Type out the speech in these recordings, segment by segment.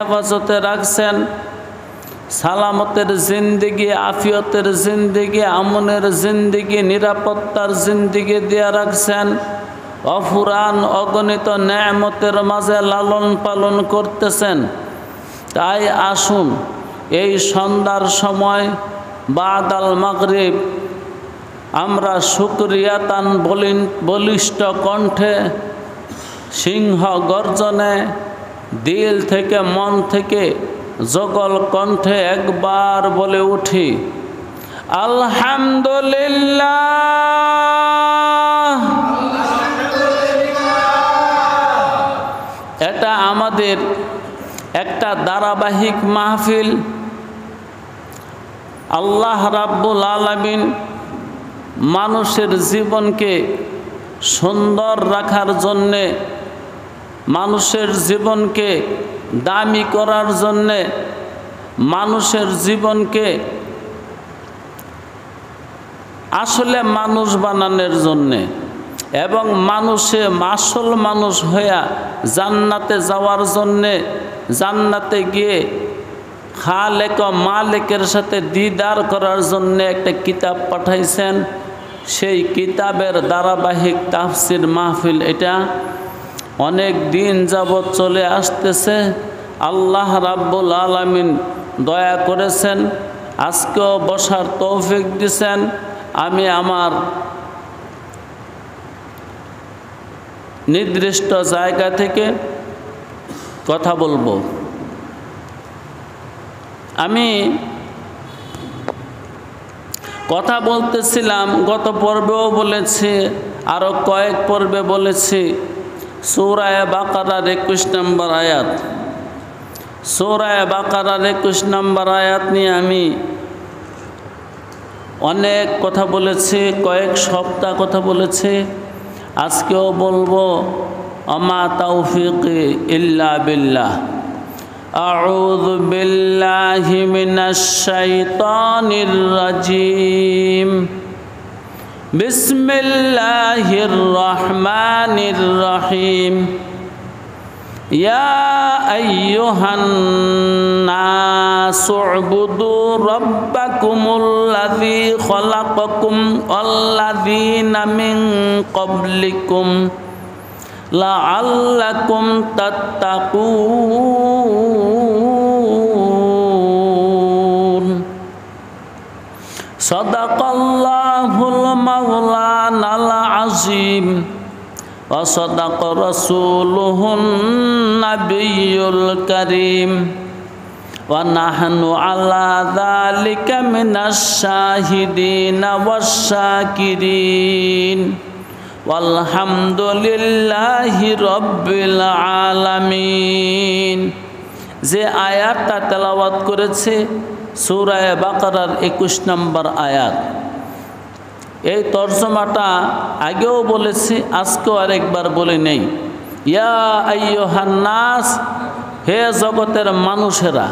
হেফাজতে রাখছেন, সালামতের জিন্দিগি, আফিয়তের জিন্দিগি, আমনের জিন্দিগি, নিরাপত্তার জিন্দিগি দিয়ে রাখছেন। অফুরান অগণিত নেয়ামতের মাঝে লালন পালন করতেছেন। তাই আসুন এই সন্ধ্যার সময় বাদাল মাগরিব আমরা শুকরিয়াতান বলিষ্ঠ কণ্ঠে, সিংহ গর্জনে, দিল থেকে মন থেকে জগল কণ্ঠে একবার বলে উঠি আলহামদুলিল্লাহ। এটা আমাদের একটা ধারাবাহিক মাহফিল। আল্লাহ রাব্বুল আলামিন মানুষের জীবনকে সুন্দর রাখার জন্যে, মানুষের জীবনকে দামি করার জন্যে, মানুষের জীবনকে আসলে মানুষ বানানোর জন্যে এবং মানুষে আসল মানুষ হইয়া জান্নাতে যাওয়ার জন্যে, জান্নাতে গিয়ে খালেক ও মালিকের সাথে দিদার করার জন্যে একটা কিতাব পাঠাইছেন। সেই কিতাবের ধারাবাহিক তাফসির মাহফিল এটা অনেক দিন যাবৎ চলে আসতেছে। আল্লাহ রাব্বুল আলামিন দয়া করেছেন, আজকেও বসার তৌফিক দিছেন। আমি আমার নির্দিষ্ট জায়গা থেকে কথা বলবো। আমি কথা বলতেছিলাম, গত পর্বেও বলেছি, আরও কয়েক পর্বে বলেছি, সূরা বাকারার 21 নম্বর আয়াত। সূরা বাকারার 21 নম্বর আয়াত নিয়ে আমি অনেক কথা বলেছি, কয়েক সপ্তাহ কথা বলেছি, আজকেও বলবো। আমা তাওফিকি ইল্লা বিল্লাহ। আউযু বিল্লাহি মিনাশ শাইতানির রাজিম। বিসমিল্লাহির রহমানির রহিম। ইয়া আইয়ুহান নাসু উবুদু রাব্বাকুমুল্লাযী খালাকাকুম ওয়াল্লাযীনা মিন ক্বাবলিকুম লাআল্লাকুম তাত্তাকুন। সাদাকাল্লাহুল মাওলানাল আযীম ওয়া সাদাকা রাসূলুহুন নাবিয়্যুল কারীম ওয়া নাহনু আলা যালিকা মিনাশ শাহিদিনা ওয়াশ শাকিরিন ওয়ালহামদুলিল্লাহি রাব্বিল আলামিন। যে আয়াতটা তেলাওয়াত করেছে সূরা বাকারার 21 নম্বর আয়াত। এই তরজমাটা আগেও বলেছি, আজকেও আরেকবার বলে নেই। ইয়া আইয়ুহান নাস, হে জগতের মানুষেরা,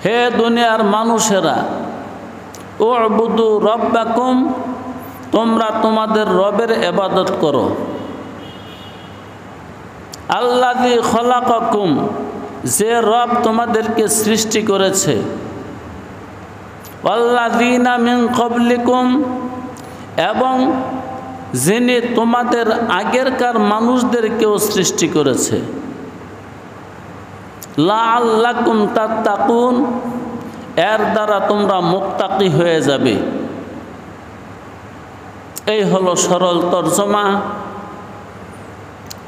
হে দুনিয়ার মানুষেরা, উবুদু রাব্বাকুম, তোমরা তোমাদের রবের ইবাদত করো। আল্লাযী খলাকাকুম, যে রব তোমাদেরকে সৃষ্টি করেছে। ওয়াল্লাযীনা মিন ক্বাবলিকুম, এবং যিনি তোমাদের আগেরকার মানুষদেরকেও সৃষ্টি করেছে। লাআল্লাকুম তাত্তাকুন, এর দ্বারা তোমরা মুত্তাকি হয়ে যাবে। এই হলো সরল তরজমা।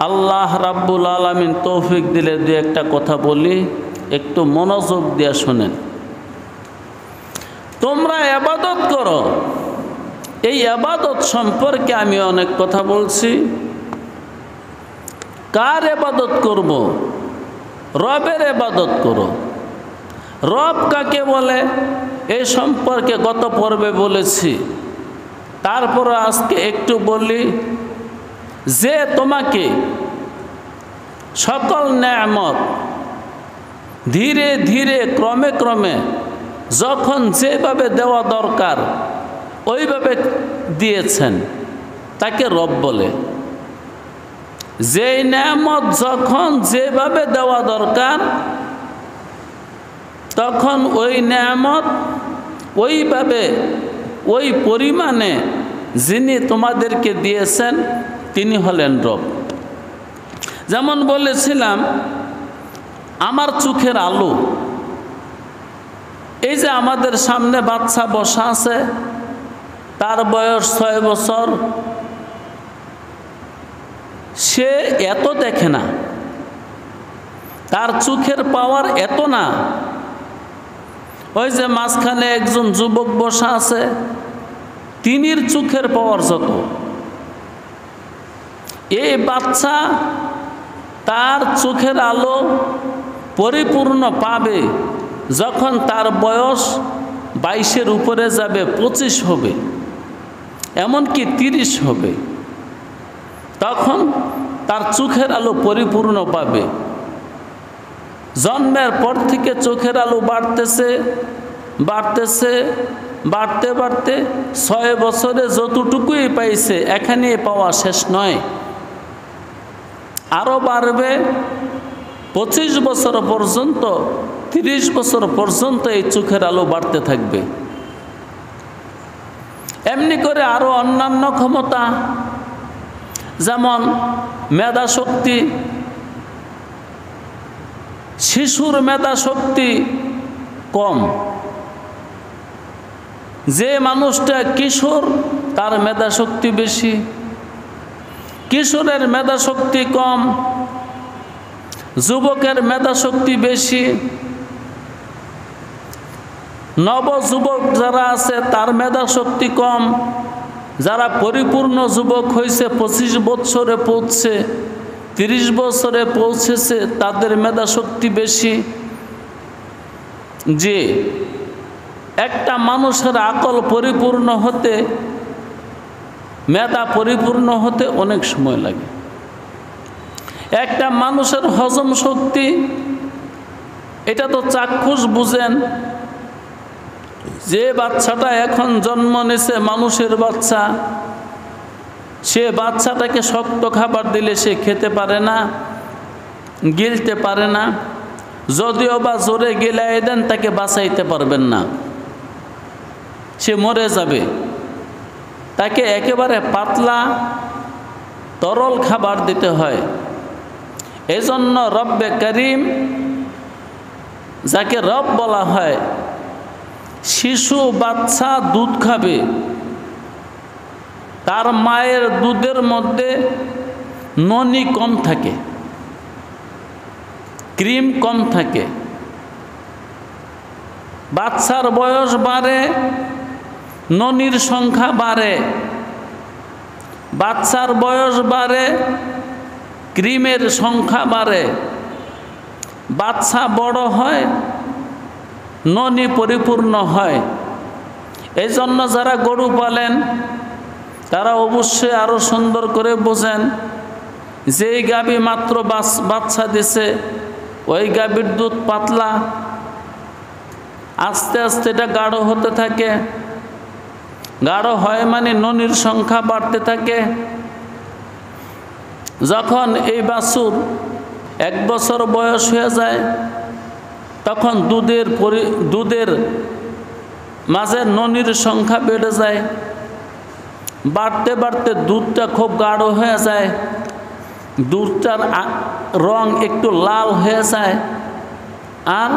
আল্লাহ রাব্বুল আলামিন তৌফিক দিলে দু একটা কথা বলি, একটু মনোযোগ দিয়ে শোনেন। তোমরা ইবাদত করো, এই ইবাদত সম্পর্কে আমি অনেক কথা বলছি। কার ইবাদত করব? রবের ইবাদত করো। রব কাকে বলে এই সম্পর্কে গত পর্বে বলেছি। তারপরে আজকে একটু বলি, যে তোমাকে সকল নেয়ামত ধীরে ধীরে ক্রমে ক্রমে যখন যেভাবে দেওয়া দরকার ওইভাবে দিয়েছেন, তাকে রব বলে। যেই নেয়ামত যখন যেভাবে দেওয়া দরকার তখন ওই নেয়ামত ওইভাবে ওই পরিমাণে যিনি তোমাদেরকে দিয়েছেন তিনি হলেন রব। যেমন বলেছিলাম আমার চোখের আলো, এই যে আমাদের সামনে বাচ্চা বসা আছে, তার বয়স 6 বছর, সে এত দেখে না, তার চোখের পাওয়ার এত না। ওই যে মাঝখানে একজন যুবক বসা আছে, তিনির চোখের পাওয়ার যত। এই বাচ্চা তার চোখের আলো পরিপূর্ণ পাবে যখন তার বয়স 22-এর উপরে যাবে, 25 হবে, এমনকি 30 হবে, তখন তার চোখের আলো পরিপূর্ণ পাবে। জন্মের পর থেকে চোখের আলো বাড়তেছে বাড়তেছে, বাড়তে বাড়তে 6 বছরে যতটুকুই পাইছে এখানে পাওয়া শেষ নয়, আরও বাড়বে। 25 বছর পর্যন্ত, 30 বছর পর্যন্ত এই চোখের আলো বাড়তে থাকবে। এমনি করে আরও অন্যান্য ক্ষমতা, যেমন মেধা শক্তি, শিশুর মেধা শক্তি কম। যে মানুষটা কিশোর তার মেধা শক্তি বেশি, কিশোরের মেধা শক্তি কম, যুবকের মেধা শক্তি বেশি। নবযুবক যারা আছে তার মেধা শক্তি কম, যারা পরিপূর্ণ যুবক হয়েছে, 25 বছরে পৌঁছছে, 30 বছরে পৌঁছেছে, তাদের মেধা শক্তি বেশি। যে একটা মানুষের আকল পরিপূর্ণ হতে, মেধা পরিপূর্ণ হতে অনেক সময় লাগে। একটা মানুষের হজম শক্তি, এটা তো চাক্ষুষ বুঝেন, যে বাচ্চাটা এখন জন্ম নিছে, মানুষের বাচ্চা, সে বাচ্চাটাকে শক্ত খাবার দিলে সে খেতে পারে না, গিলতে পারে না। যদিও বা জোরে গিলাই দেন তাকে বাঁচাইতে পারবেন না, সে মরে যাবে। তাকে একেবারে পাতলা তরল খাবার দিতে হয়। এজন্য রব্বে করিম, যাকে রব বলা হয়, শিশু বাচ্চা দুধ খাবে, তার মায়ের দুধের মধ্যে ননি কম থাকে, ক্রিম কম থাকে। বাচ্চার বয়স বাড়ে, ননির সংখ্যা বাড়ে, বাচ্চার বয়স বাড়ে, ক্রিমের সংখ্যা বাড়ে। বাচ্চা বড় হয়, ননি পরিপূর্ণ হয়। এই জন্য যারা গরু পালেন তারা অবশ্যই আরও সুন্দর করে বোঝেন, যেই গাভী মাত্র বাচ্চা দিছে ওই গাভীর দুধ পাতলা, আস্তে আস্তে এটা গাঢ় হতে থাকে। গাঢ় হয় মানে ননির সংখ্যা বাড়তে থাকে। যখন এই বাছুর 1 বছর বয়স হয়ে যায়, তখন দুধের মাঝে ননির সংখ্যা বেড়ে যায়। বাড়তে বাড়তে দুধটা খুব গাঢ় হয়ে যায়, দুধটার রং একটু লাল হয়ে যায়। আর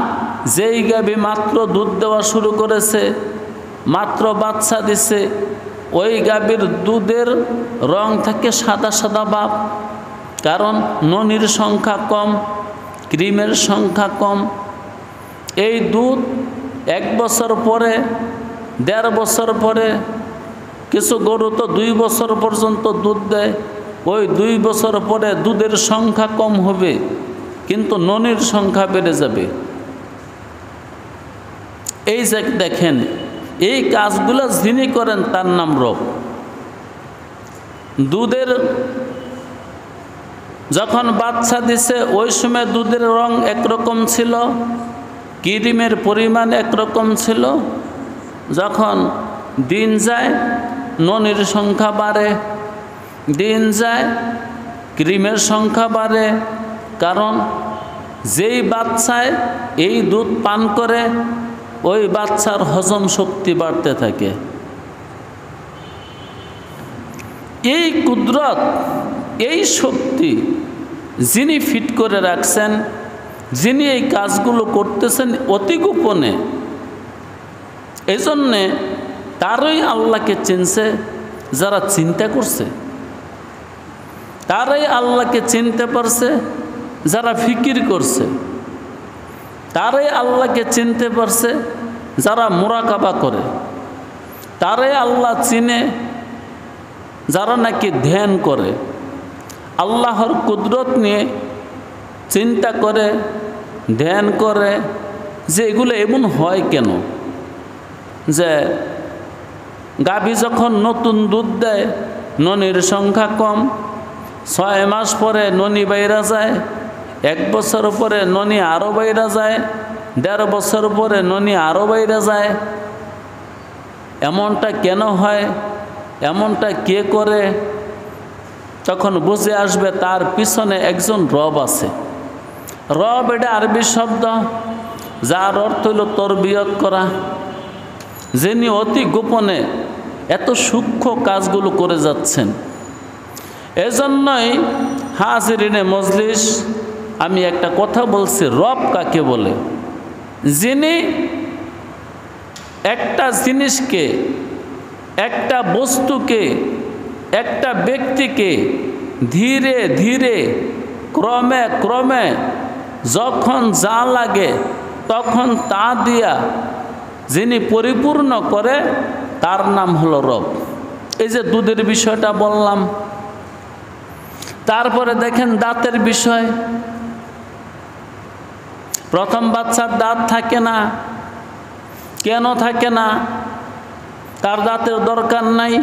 যেই গাভী মাত্র দুধ দেওয়া শুরু করেছে, মাত্র বাচ্চা দিছে, ওই গাভীর দুধের রং থাকে সাদা সাদা ভাব, কারণ ননির সংখ্যা কম, ক্রিমের সংখ্যা কম। এই দুধ 1 বছর পরে, 1.5 বছর পরে, কিছু গরু তো 2 বছর পর্যন্ত দুধ দেয়, ওই 2 বছর পরে দুধের সংখ্যা কম হবে, কিন্তু ননির সংখ্যা বেড়ে যাবে। এই যে দেখেন, এই কাজগুলো যিনি করেন তার নাম রব। দুধের যখন বাচ্চা দিছে ওই সময় দুধের রং একরকম ছিল, ক্রিমের পরিমাণ একরকম ছিল। যখন দিন যায় ননির সংখ্যা বাড়ে, দিন যায় ক্রিমের সংখ্যা বাড়ে, কারণ যেই বাচ্চায় এই দুধ পান করে ওই বাচ্চার হজম শক্তি বাড়তে থাকে। এই কুদরত, এই শক্তি যিনি ফিট করে রাখছেন, যিনি এই কাজগুলো করতেছেন অতি গোপনে, এই জন্যে তারই আল্লাহকে চিনছে যারা চিন্তা করছে, তারাই আল্লাহকে চিনতে পারছে যারা ফিকির করছে, তারাই আল্লাহকে চিনতে পারছে যারা মুরাকাবা করে, তারাই আল্লাহ চিনে যারা নাকি ধ্যান করে, আল্লাহর কুদরত নিয়ে চিন্তা করে, ধ্যান করে যে এগুলো এমন হয় কেন, যে গাভী যখন নতুন দুধ দেয় ননির সংখ্যা কম, 6 মাস পরে ননি বাইরা যায়, 1 বছর পরে ননি আরও বাইরা যায়, 1.5 বছর পরে ননি আরও বাইরা যায়। এমনটা কেন হয়, এমনটা কে করে? তখন বুঝে আসবে তার পিছনে একজন রব আছে। রব এটা আরবি শব্দ, যার অর্থ হইল তরবিয়ত করা, যিনি অতি গোপনে এত সূক্ষ্ম কাজগুলো করে যাচ্ছেন। এজন্যই হাজিরিনে মজলিস, আমি একটা কথা বলছি, রব কাকে বলে? যিনি একটা জিনিসকে, একটা বস্তুকে, একটা ব্যক্তিকে ধীরে ধীরে ক্রমে ক্রমে যখন যা লাগে তখন তা দিয়া যিনি পরিপূর্ণ করে তার নাম হলো রব। এই যে দুধের বিষয়টা বললাম, তারপরে দেখেন দাঁতের বিষয়। প্রথম বাচ্চার দাঁত থাকে না, কেন থাকে না? তার দাঁতের দরকার নাই।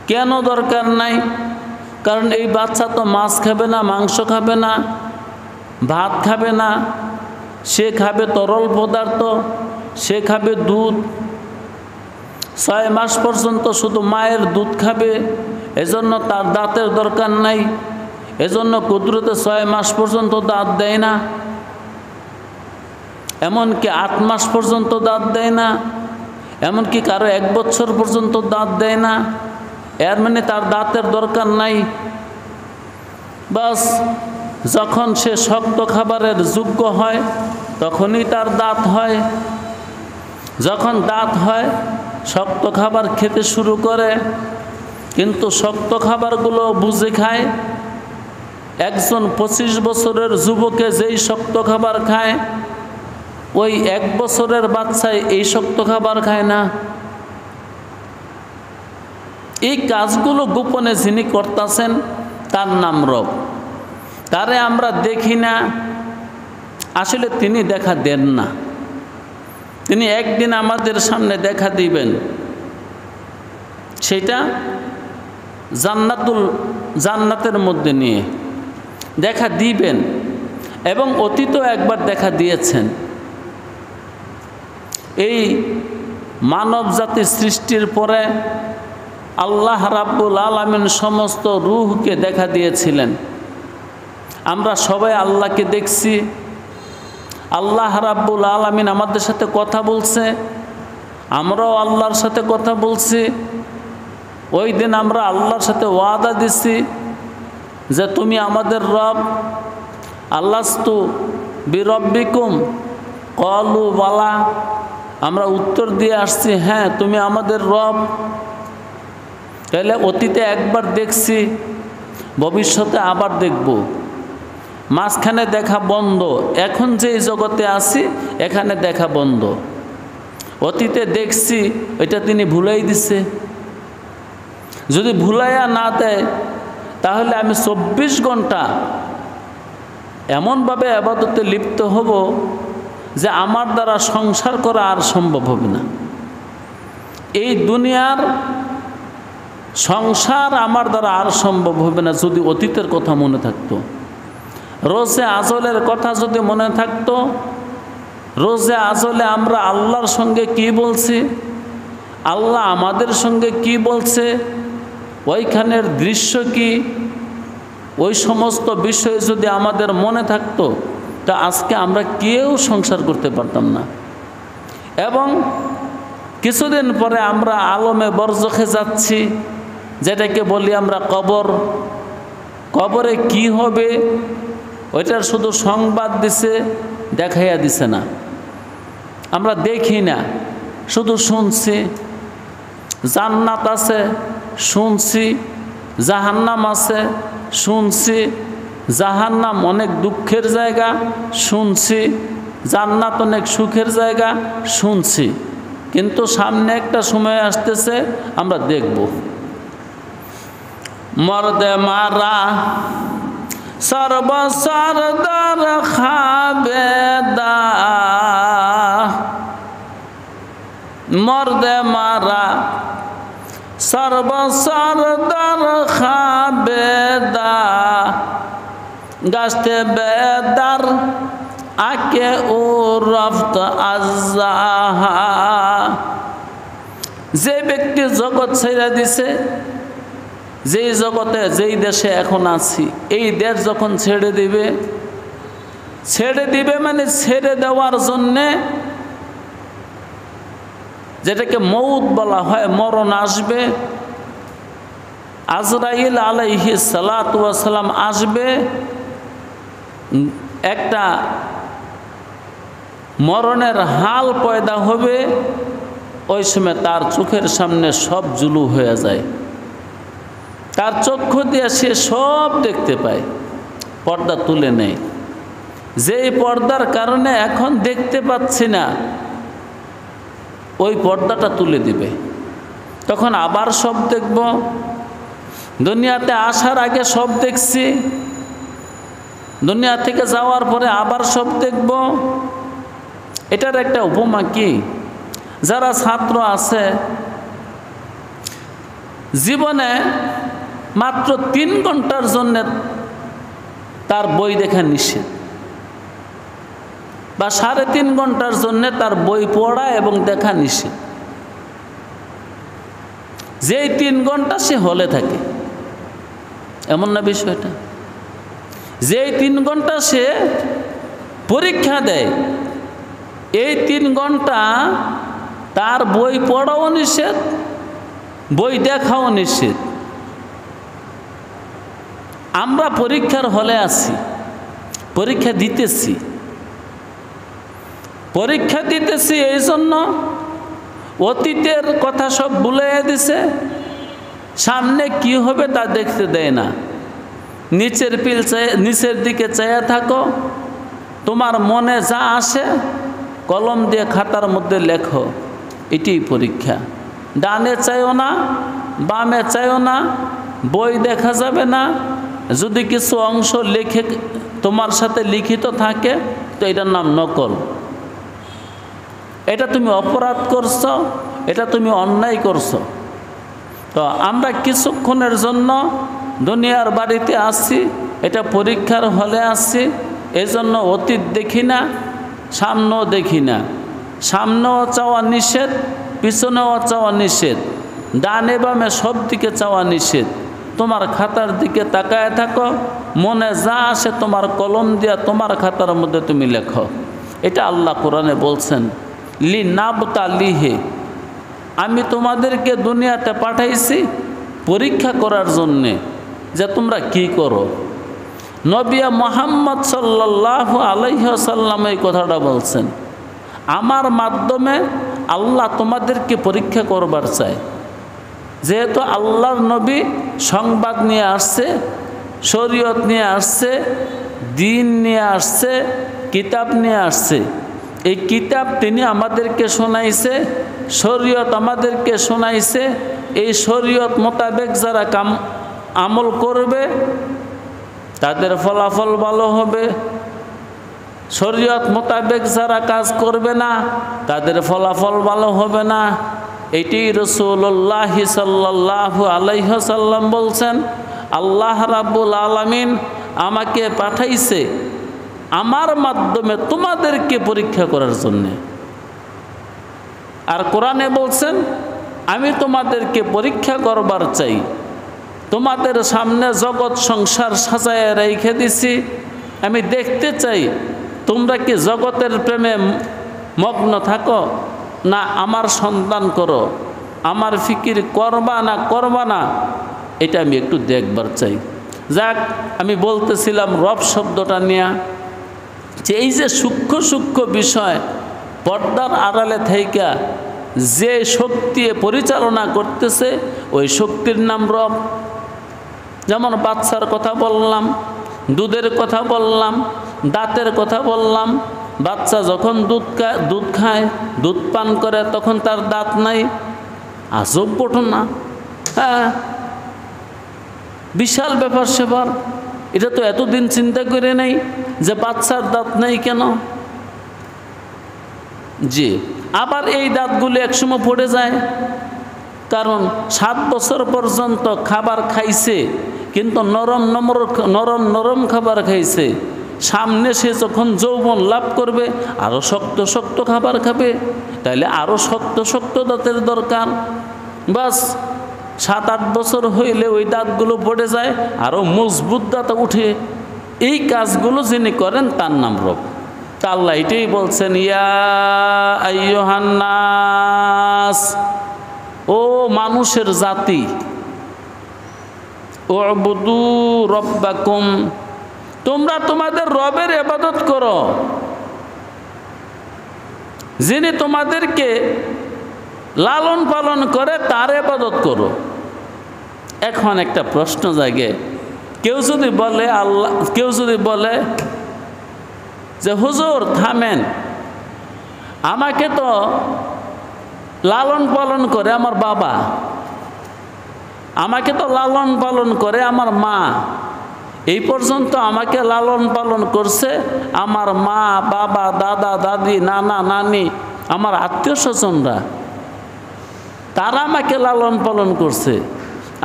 কেন দরকার নাই? কারণ এই বাচ্চা তো মাছ খাবে না, মাংস খাবে না, ভাত খাবে না, সে খাবে তরল পদার্থ, সে খাবে দুধ। 6 মাস পর্যন্ত শুধু মায়ের দুধ খাবে, এজন্য তার দাঁতের দরকার নাই। এজন্য কুদরতে 6 মাস পর্যন্ত দাঁত দেয় না, এমনকি 8 মাস পর্যন্ত দাঁত দেয় না, এমনকি কারো 1 বছর পর্যন্ত দাঁত দেয় না। এর মানে তার দাঁতের দরকার নাই। বাস যখন সে শক্ত খাবারের যোগ্য হয় তখনই তার দাঁত হয়। যখন দাঁত হয় শক্ত খাবার খেতে শুরু করে, কিন্তু শক্ত খাবারগুলো বুঝে খায়। একজন 25 বছরের যুবকে যেই শক্ত খাবার খায়, ওই 1 বছরের বাচ্চায় এই শক্ত খাবার খায় না। এই কাজগুলো গোপনে যিনি করতেছেন তার নাম রব। তারে আমরা দেখি না, আসলে তিনি দেখা দেন না। তিনি একদিন আমাদের সামনে দেখা দিবেন, সেটা জান্নাতের মধ্যে নিয়ে দেখা দিবেন, এবং অতীতও একবার দেখা দিয়েছেন। এই মানব জাতির সৃষ্টির পরে আল্লাহ রাব্বুল আলামিন সমস্ত রূহকে দেখা দিয়েছিলেন। আমরা সবাই আল্লাহকে দেখছি। আল্লাহ রাব্বুল আলামিন আমাদের সাথে কথা বলছে, আমরাও আল্লাহর সাথে কথা বলছি। ওই দিন আমরা আল্লাহর সাথে ওয়াদা দিছি যে তুমি আমাদের রব। আল্লাস্তু বিরব্বিকুম ক্বালু বালা, আমরা উত্তর দিয়ে আসছি হ্যাঁ তুমি আমাদের রব। তাহলে অতীতে একবার দেখছি, ভবিষ্যতে আবার দেখব। মাঝখানে দেখা বন্ধ। এখন যে জগতে আছি এখানে দেখা বন্ধ। অতীতে দেখছি, এটা তিনি ভুলাই দিছে। যদি ভুলাইয়া না দেয় তাহলে আমি 24 ঘন্টা এমনভাবে ইবাদতে লিপ্ত হব যে আমার দ্বারা সংসার করা আর সম্ভব হবে না। এই দুনিয়ার সংসার আমার দ্বারা আর সম্ভব হবে না যদি অতীতের কথা মনে থাকতো। রোজে আজলের কথা যদি মনে থাকতো, রোজে আজলে আমরা আল্লাহর সঙ্গে কি বলছি, আল্লাহ আমাদের সঙ্গে কি বলছে, ওইখানের দৃশ্য কি, ওই সমস্ত বিষয় যদি আমাদের মনে থাকতো, তা আজকে আমরা কেউ সংসার করতে পারতাম না। এবং কিছুদিন পরে আমরা আলমে বরজখে যাচ্ছি, যেটাকে বলি আমরা কবর। কবরে কি হবে ওইটার শুধু সংবাদ দিছে, দেখাইয়া দিছে না। আমরা দেখি না, শুধু শুনছি। জান্নাত আছে শুনছি, জাহান্নাম আছে শুনছি। জাহান্নাম অনেক দুঃখের জায়গা শুনছি, জান্নাত অনেক সুখের জায়গা শুনছি। কিন্তু সামনে একটা সময় আসতেছে, আমরা দেখব। মর্দে মারা সর্বসরদার খাবেদা, মর্দে মারা সর্বসরদার খাবেদা, গাছতে বেদার আকে ও রফত আজ্জাহা। যে ব্যক্তি জগৎ ছেড়ে দিছে, যেই জগতে যেই দেশে এখন আছি, এই দেশ যখন ছেড়ে দিবে মানে ছেড়ে দেওয়ার জন্যে, যেটাকে মৌত বলা হয়, মরণ আসবে। আজরাইল আলাইহিস সালাতু ওয়াস সালাম আসবে, একটা মরণের হাল পয়দা হবে। ওই সময় তার চোখের সামনে সব জুলু হয়ে যায়, তার চক্ষু দিয়ে সে সব দেখতে পায়, পর্দা তুলে নেয়। যেই পর্দার কারণে এখন দেখতে পাচ্ছি না, ওই পর্দাটা তুলে দিবে। তখন আবার সব দেখব। দুনিয়াতে আসার আগে সব দেখছি, দুনিয়া থেকে যাওয়ার পরে আবার সব দেখব। এটার একটা উপমা কি, যারা ছাত্র আছে, জীবনে মাত্র 3 ঘন্টার জন্য তার বই দেখা নিষেধ, বা 3.5 ঘন্টার জন্য তার বই পড়া এবং দেখা নিষেধ। যেই 3 ঘন্টা সে হলে থাকে, এমন না বিষয়টা? যেই 3 ঘন্টা সে পরীক্ষা দেয়, এই 3 ঘন্টা তার বই পড়াও নিষেধ, বই দেখাও নিষেধ। আমরা পরীক্ষার হলে আছি, পরীক্ষা দিতেছি এই জন্য অতীতের কথা সব ভুলিয়ে দিছে, সামনে কি হবে তা দেখতে দেয় না। নিচের দিকে চেয়ে থাকো, তোমার মনে যা আসে কলম দিয়ে খাতার মধ্যে লেখো, এটাই পরীক্ষা। ডানে চাইও না, বামে চাইও না, বই দেখা যাবে না। যদি কিছু অংশ লিখে তোমার সাথে লিখিত থাকে, তো এটার নাম নকল। এটা তুমি অপরাধ করছো, এটা তুমি অন্যায় করছো। তো আমরা কিছুক্ষণের জন্য দুনিয়ার বাড়িতে আসছি, এটা পরীক্ষার হলে আসছি। এজন্য অতীত দেখি না, সামনেও দেখি না। সামনেও চাওয়া নিষেধ, পিছনেও চাওয়া নিষেধ, ডানে বামে সব দিকে চাওয়া নিষেধ। তোমার খাতার দিকে তাকায় থাকো, মনে যা আসে তোমার কলম দিয়া তোমার খাতার মধ্যে তুমি লেখো। এটা আল্লাহ কোরআনে বলছেন, লি নাবতা লিহে, আমি তোমাদেরকে দুনিয়াতে পাঠাইছি পরীক্ষা করার জন্যে, যে তোমরা কি করো। নবী মুহাম্মদ সাল্লাল্লাহু আলাইহি ওয়াসাল্লাম এই কথাটা বলছেন, আমার মাধ্যমে আল্লাহ তোমাদেরকে পরীক্ষা করবার চায়। যেহেতু আল্লাহর নবী সংবাদ নিয়ে আসছে, শরীয়ত নিয়ে আসছে, দিন নিয়ে আসছে, কিতাব নিয়ে আসছে। এই কিতাব তিনি আমাদেরকে শোনাইছে, শরীয়ত আমাদেরকে শোনাইছে। এই শরীয়ত মোতাবেক যারা আমল করবে তাদের ফলাফল ভালো হবে। শরীয়ত মোতাবেক যারা কাজ করবে না, তাদের ফলাফল ভালো হবে না। এটি রাসূলুল্লাহ সাল্লাল্লাহু আলাইহি ওয়াসাল্লাম বলছেন, আল্লাহ রাব্বুল আলামিন আমাকে পাঠাইছে আমার মাধ্যমে তোমাদেরকে পরীক্ষা করার জন্যে। আর কোরআনে বলছেন, আমি তোমাদেরকে পরীক্ষা করবার চাই তোমাদের সামনে জগৎ সংসার সাজায় রেখে দিছি, আমি দেখতে চাই তোমরা কি জগতের প্রেমে মগ্ন থাকো না আমার সন্তান করো, আমার ফিকির করবা না করবা না, এটা আমি একটু দেখবার চাই। যাক, আমি বলতেছিলাম রব শব্দটা নিয়ে, যে এই যে সূক্ষ্ম সূক্ষ্ম বিষয় পর্দার আড়ালে থেকে যে শক্তি পরিচালনা করতেছে ওই শক্তির নাম রব। যেমন বাচ্চার কথা বললাম, দুধের কথা বললাম, দাঁতের কথা বললাম। বাচ্চা যখন দুধ খায়, দুধ পান করে, তখন তার দাঁত নাই। আজব ঘটনা। হ্যাঁ, বিশাল ব্যাপার সেবার। এটা তো এতদিন চিন্তা করে নেই যে বাচ্চার দাঁত নেই কেন। জি, আবার এই দাঁতগুলো একসময় পড়ে যায়, কারণ 7 বছর পর্যন্ত খাবার খাইছে, কিন্তু নরম নরম খাবার খাইছে। সামনে সে যখন যৌবন লাভ করবে আরও শক্ত শক্ত খাবার খাবে, তাইলে আরও শক্ত শক্ত দাঁতের দরকার। বাস 7-8 বছর হইলে ওই দাঁতগুলো পড়ে যায়, আরও মজবুত দাঁত উঠে। এই কাজগুলো যিনি করেন তার নাম রব। তা আল্লাহ এটাই বলছেন, ইয়া আইয়ুহান নাস, ও মানুষের জাতি, উবুদু রব্বাকুম, তোমরা তোমাদের রবের ইবাদত করো, যিনি তোমাদেরকে লালন পালন করে তার ইবাদত করো। এখন একটা প্রশ্ন জাগে, কেউ যদি বলে যে হুজুর থামেন, আমাকে তো লালন পালন করে আমার বাবা, আমাকে তো লালন পালন করে আমার মা, এই পর্যন্ত আমাকে লালন পালন করছে আমার মা, বাবা, দাদা, দাদি, নানা, নানি, আমার আত্মীয় স্বজনরা, তারা আমাকে লালন পালন করছে।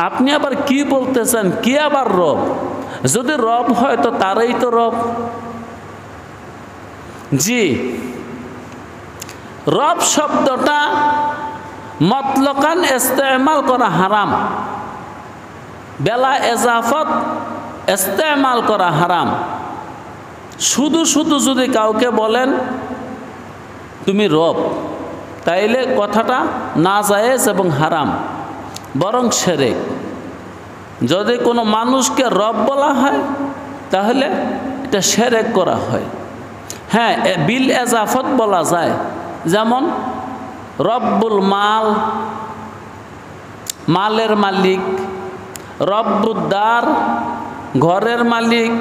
আপনি আবার কি বলতেছেন, কি আবার রব? যদি রব হয় তো তারাই তো রব। জি, রব শব্দটা মতলকান ইস্তেমাল করা হারাম, বেলা এজাফত ইস্তেমাল করা হারাম। শুধু শুধু যদি কাউকে বলেন তুমি রব, তাইলে কথাটা নাজায়েজ এবং হারাম, বরং শিরক। যদি কোনো মানুষকে রব বলা হয় তাহলে এটা শিরক করা হয়। হ্যাঁ, বিল এজাফত বলা যায়, যেমন রব্বুল মাল, মালের মালিক, রব্বুদ্দার, ঘরের মালিক।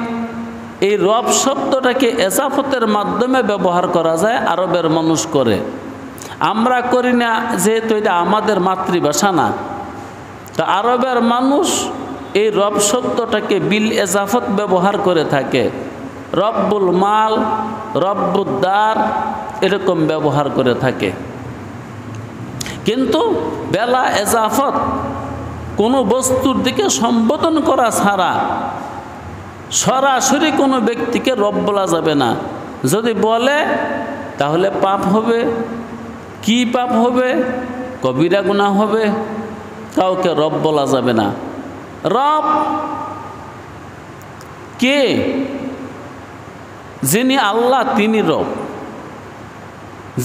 এই রব শব্দটাকে এজাফতের মাধ্যমে ব্যবহার করা যায়, আরবের মানুষ করে, আমরা করি না, যেহেতু এটা আমাদের মাতৃভাষা না। তো আরবের মানুষ এই রব শব্দটাকে বিল এজাফত ব্যবহার করে থাকে, রব্বুল মাল, রব্বুদ্দার এরকম ব্যবহার করে থাকে। কিন্তু বেলা এজাফত কোনো বস্তুর দিকে সম্বোধন করা ছাড়া সরাসরি কোনো ব্যক্তিকে রব বলা যাবে না। যদি বলে তাহলে পাপ হবে। কি পাপ হবে? কবিরা গুনাহ হবে। কাউকে রব বলা যাবে না। রব কে? যিনি আল্লাহ তিনি রব।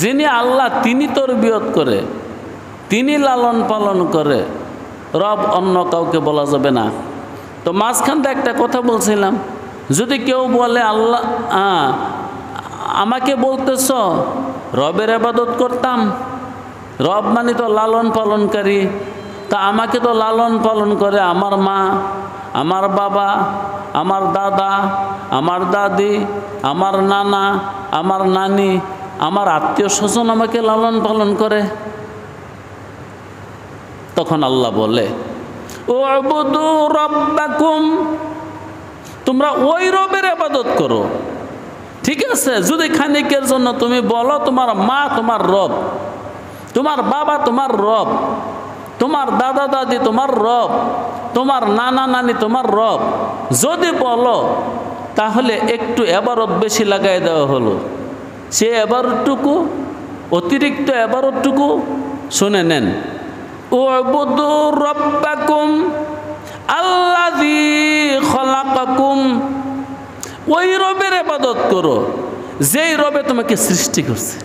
যিনি আল্লাহ তিনি তরবিয়ত করে, তিনি লালন পালন করে, রব অন্য কাউকে বলা যাবে না। তো মাঝখানটা একটা কথা বলছিলাম, যদি কেউ বলে আল্লাহ আমাকে বলতেছ রবের ইবাদত করতাম, রব মানে তো লালন পালনকারী, তা আমাকে তো লালন পালন করে আমার মা, আমার বাবা, আমার দাদা, আমার দাদি, আমার নানা, আমার নানি, আমার আত্মীয় স্বজন আমাকে লালন পালন করে। তখন আল্লাহ বলে উবুদু রাব্বাকুম, তোমরা ওই রবের ইবাদত করো। ঠিক আছে, যদি খানিকের জন্য তুমি বলো তোমার মা তোমার রব, তোমার বাবা তোমার রব, তোমার দাদা দাদি তোমার রব, তোমার নানা নানি তোমার রব, যদি বলো তাহলে একটু এবারত বেশি লাগাই দেওয়া হলো। সে এবারটুকু, অতিরিক্ত এবারটুকু শুনে নেন। উবুদু রাব্বাকুম আল্লাযী খলাকাকুম, ওই রবের ইবাদত করো যেই রবে তোমাকে সৃষ্টি করছে।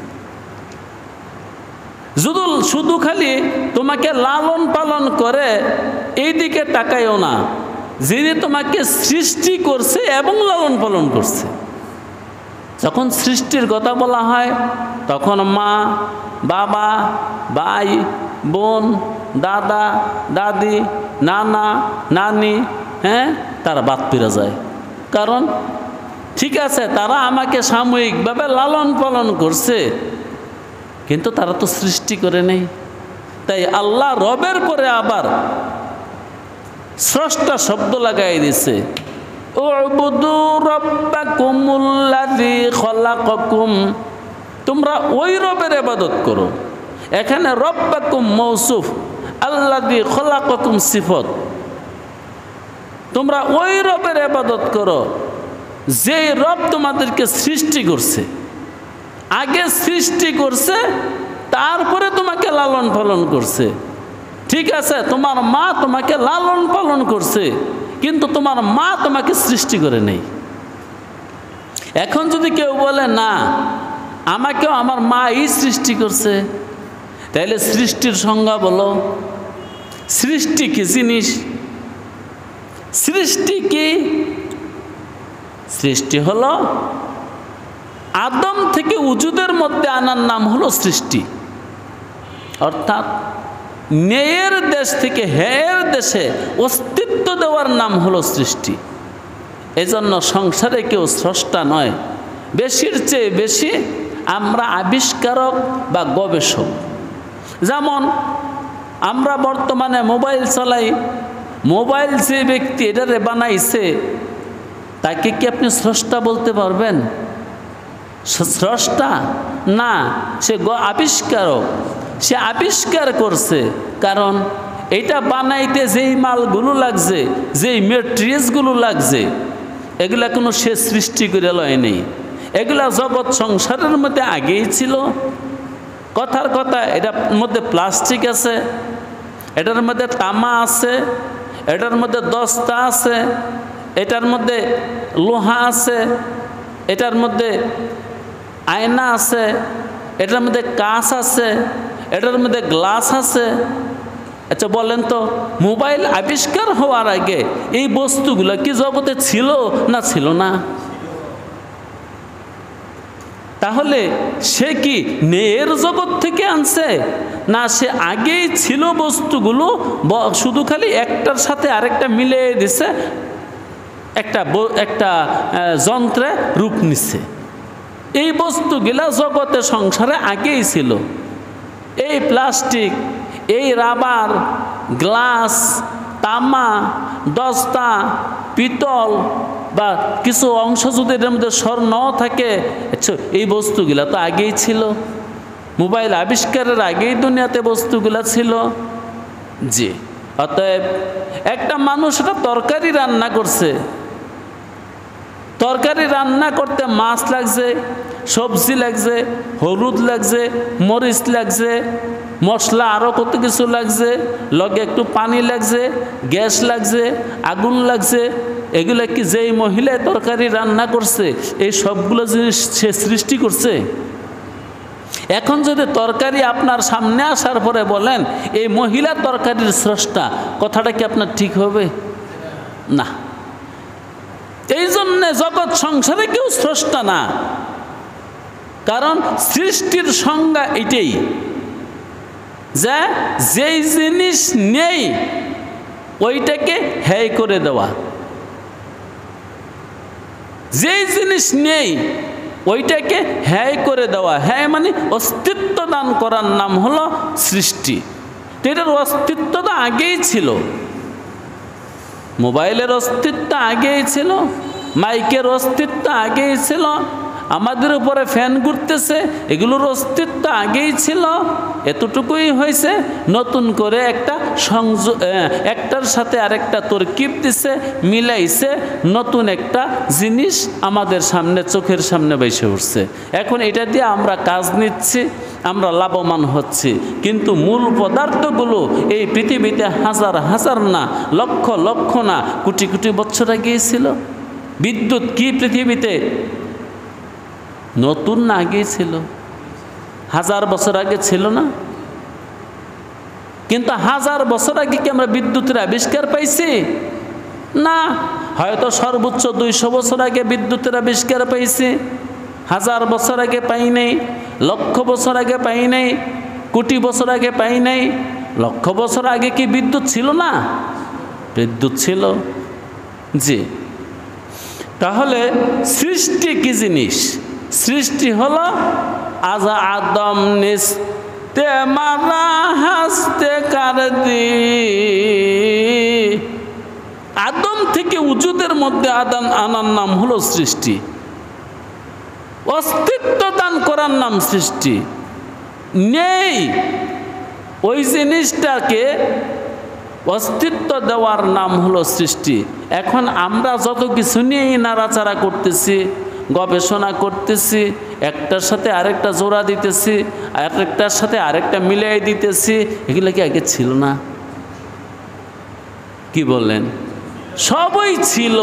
শুধু খালি তোমাকে লালন পালন করে এই দিকে তাকাইও না, যিনি তোমাকে সৃষ্টি করছে এবং লালন পালন করছে। যখন সৃষ্টির কথা বলা হয় তখন মা, বাবা, ভাই, বোন, দাদা, দাদি, নানা, নানি, তারা বাদ পেরে যায়। কারণ ঠিক আছে, তারা আমাকে সাময়িকভাবে লালন পালন করছে, কিন্তু তারা তো সৃষ্টি করে নেই। তাই আল্লাহ রবের পরে আবার স্রষ্টা শব্দ লাগাই দিছে, উবুদু রাব্বাকুমুল্লাযী খলাকাকুম, তোমরা ওই রবের ইবাদত করো। এখানে রব্বাকুম মৌসুফ, আল্লাযী খলাকাকুম সিফত। তোমরা ওই রবের ইবাদত করো যেই রব তোমাদেরকে সৃষ্টি করছে। আগে সৃষ্টি করছে, তারপরে তোমাকে লালন পালন করছে। ঠিক আছে, তোমার মা তোমাকে লালন পালন করছে, কিন্তু তোমার মা তোমাকে সৃষ্টি করে নেই। এখন যদি কেউ বলে না, আমাকেও আমার মাই সৃষ্টি করছে, তাহলে সৃষ্টির সংজ্ঞা বলো। সৃষ্টি কি জিনিস? সৃষ্টি কি? সৃষ্টি হলো আদম থেকে উজুদের মধ্যে আনার নাম হলো সৃষ্টি। অর্থাৎ নেয়ের দেশ থেকে হেয়ের দেশে অস্তিত্ব দেওয়ার নাম হলো সৃষ্টি। এজন্য সংসারে কেউ স্রষ্টা নয়, বেশির চেয়ে বেশি আমরা আবিষ্কারক বা গবেষক। যেমন আমরা বর্তমানে মোবাইল চালাই, মোবাইল যে ব্যক্তি এটারে বানাইছে তাকে কি আপনি স্রষ্টা বলতে পারবেন? স্রষ্টা না, সে আবিষ্কারক। সে আবিষ্কার করছে, কারণ এটা বানাইতে যেই মালগুলো লাগছে, যেই মেটেরিয়ালসগুলো লাগছে, এগুলা কোনো সে সৃষ্টি করে লয় নেই। এগুলা জগৎ সংসারের মধ্যে আগেই ছিল। কথার কথা, এটার মধ্যে প্লাস্টিক আছে, এটার মধ্যে তামা আছে, এটার মধ্যে দস্তা আছে, এটার মধ্যে লোহা আছে, এটার মধ্যে আয়না আছে, এটার মধ্যে কাঁচ আছে, এটার মধ্যে গ্লাস আছে। আচ্ছা বলেন তো, মোবাইল আবিষ্কার হওয়ার আগে এই বস্তুগুলো কি জগতে ছিল না ছিল না? তাহলে সে কি নেয়ের জগৎ থেকে আনছে, না সে আগেই ছিল বস্তুগুলো, শুধু খালি একটার সাথে আরেকটা মিলিয়ে দিছে, একটা যন্ত্রে রূপ নিচ্ছে? এই বস্তুগুলা জগতে সংসারে আগেই ছিল। এই প্লাস্টিক, এই রাবার, গ্লাস, তামা, দস্তা, পিতল বা কিছু অংশ যদি এর মধ্যে স্বর্ণ থাকে, এই বস্তুগুলা তো আগেই ছিল। মোবাইল আবিষ্কারের আগেই দুনিয়াতে বস্তুগুলা ছিল। জি, অতএব একটা মানুষ একটা তরকারি রান্না করছে, তরকারি রান্না করতে মাছ লাগছে, সবজি লাগছে, হলুদ লাগছে, মরিচ লাগছে, মশলা আরও কত কিছু লাগছে, লগে একটু পানি লাগছে, গ্যাস লাগছে, আগুন লাগছে। এগুলো কি যেই মহিলায় তরকারি রান্না করছে এই সবগুলো জিনিস সে সৃষ্টি করছে? এখন যদি তরকারি আপনার সামনে আসার পরে বলেন এই মহিলা তরকারির স্রষ্টা, কথাটা কি আপনার ঠিক হবে? না। এই জন্যে জগৎ সংসারে কেউ স্রষ্টা না, কারণ সৃষ্টির সংজ্ঞা এটাই যে যেই জিনিস নেই ওইটাকে হ্যায় করে দেওয়া। যেই জিনিস নেই ওইটাকে হ্যায় করে দেওয়া। হ্যায় মানে অস্তিত্ব দান করার নাম হলো সৃষ্টি। এটার অস্তিত্ব তো আগেই ছিল, মোবাইলের অস্তিত্ব আগেই ছিল, মাইকের অস্তিত্ব আগেই ছিল, আমাদের উপরে ফ্যান ঘুরতেছে, এগুলোর অস্তিত্ব আগেই ছিল, এতটুকুই হয়েছে। নতুন করে একটা সংযোগ, একটার সাথে আরেকটা তরকিব দিছে, মিলাইছে, নতুন একটা জিনিস আমাদের সামনে, চোখের সামনে বেসে উঠছে। এখন এটা দিয়ে আমরা কাজ নিচ্ছি, আমরা লাভবান হচ্ছি, কিন্তু মূল পদার্থগুলো এই পৃথিবীতে হাজার হাজার না, লক্ষ লক্ষ না, কোটি কোটি বছর আগে ছিল। বিদ্যুৎ কি পৃথিবীতে নতুন না আগে ছিল? হাজার বছর আগে ছিল না? কিন্তু হাজার বছর আগে কি আমরা বিদ্যুতের আবিষ্কার পাইছি? না, হয়তো সর্বোচ্চ 200 বছর আগে বিদ্যুতের আবিষ্কার পাইছি, হাজার বছর আগে পাই নাই, লক্ষ বছর আগে পাই নাই, কোটি বছর আগে পাই নাই। লক্ষ বছর আগে কি বিদ্যুৎ ছিল না? বিদ্যুৎ ছিল। জি, তাহলে সৃষ্টি কি জিনিস? সৃষ্টি হলো আজা আদম নিস্তে মারা হাসতে কারদি। আদম থেকে উজুদের মধ্যে আদান আনার নাম হলো সৃষ্টি। অস্তিত্ব দান করার নাম সৃষ্টি। নেই ওই জিনিসটাকে অস্তিত্ব দেওয়ার নাম হলো সৃষ্টি। এখন আমরা যত কিছু নিয়েই নাড়াচাড়া করতেছি, গবেষণা করতেছি, একটার সাথে আরেকটা জোড়া দিতেছি, আরেকটার সাথে আরেকটা মিলিয়ে দিতেছি, এগুলো কি আগে ছিল না? কি বলেন? সবই ছিল।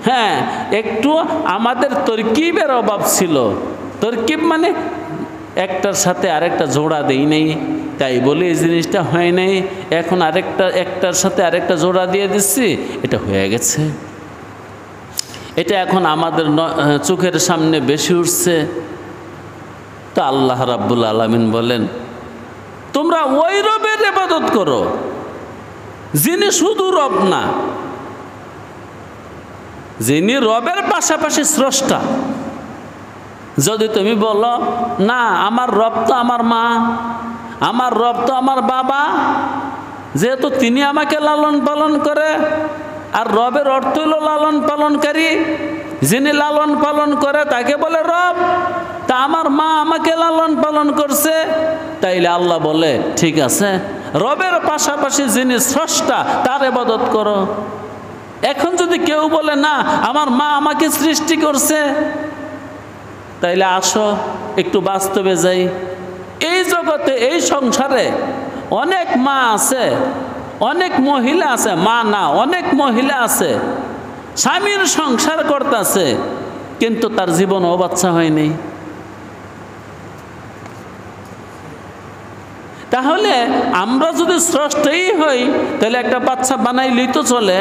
হ্যাঁ, একটু আমাদের তরকিবের অভাব ছিল। তরকিব মানে একটার সাথে আরেকটা জোড়া দেই নাই, তাই বলে এই জিনিসটা হয় নাই। এখন একটার সাথে আরেকটা জোড়া দিয়ে দিচ্ছি, এটা হয়ে গেছে। এটা এখন আমাদের চোখের সামনে বেশি উঠছে। তো আল্লাহ রাব্বুল আলামিন বলেন, তোমরা ওই রবের ইবাদত করো যিনি শুধু রব না, যিনি রবের পাশাপাশি স্রষ্টা। যদি তুমি বলো না আমার রব তো আমার মা, আমার রব তো আমার বাবা, যেহেতু তিনি আমাকে লালন পালন করে, আর রবের অর্থ হলো লালন পালনকারী, যিনি লালন পালন করে তাকে বলে রব। তা আমার মা আমাকে লালন পালন করছে, তাইলে আল্লাহ বলে ঠিক আছে, রবের পাশাপাশি যিনি স্রষ্টা তার ইবাদত করো। এখন যদি কেউ বলে না আমার মা আমাকে সৃষ্টি করছে, তাইলে আসো একটু বাস্তবে যাই। এই জগতে, এই সংসারে অনেক মা আছে, অনেক মহিলা আছে, মা না অনেক মহিলা আছে, স্বামীর সংসার করতেছে, কিন্তু তার জীবনও বাচ্চা হয়নি। তাহলে আমরা যদি স্রষ্টাই হই, তাহলে একটা বাচ্চা বানাইলেই তো চলে।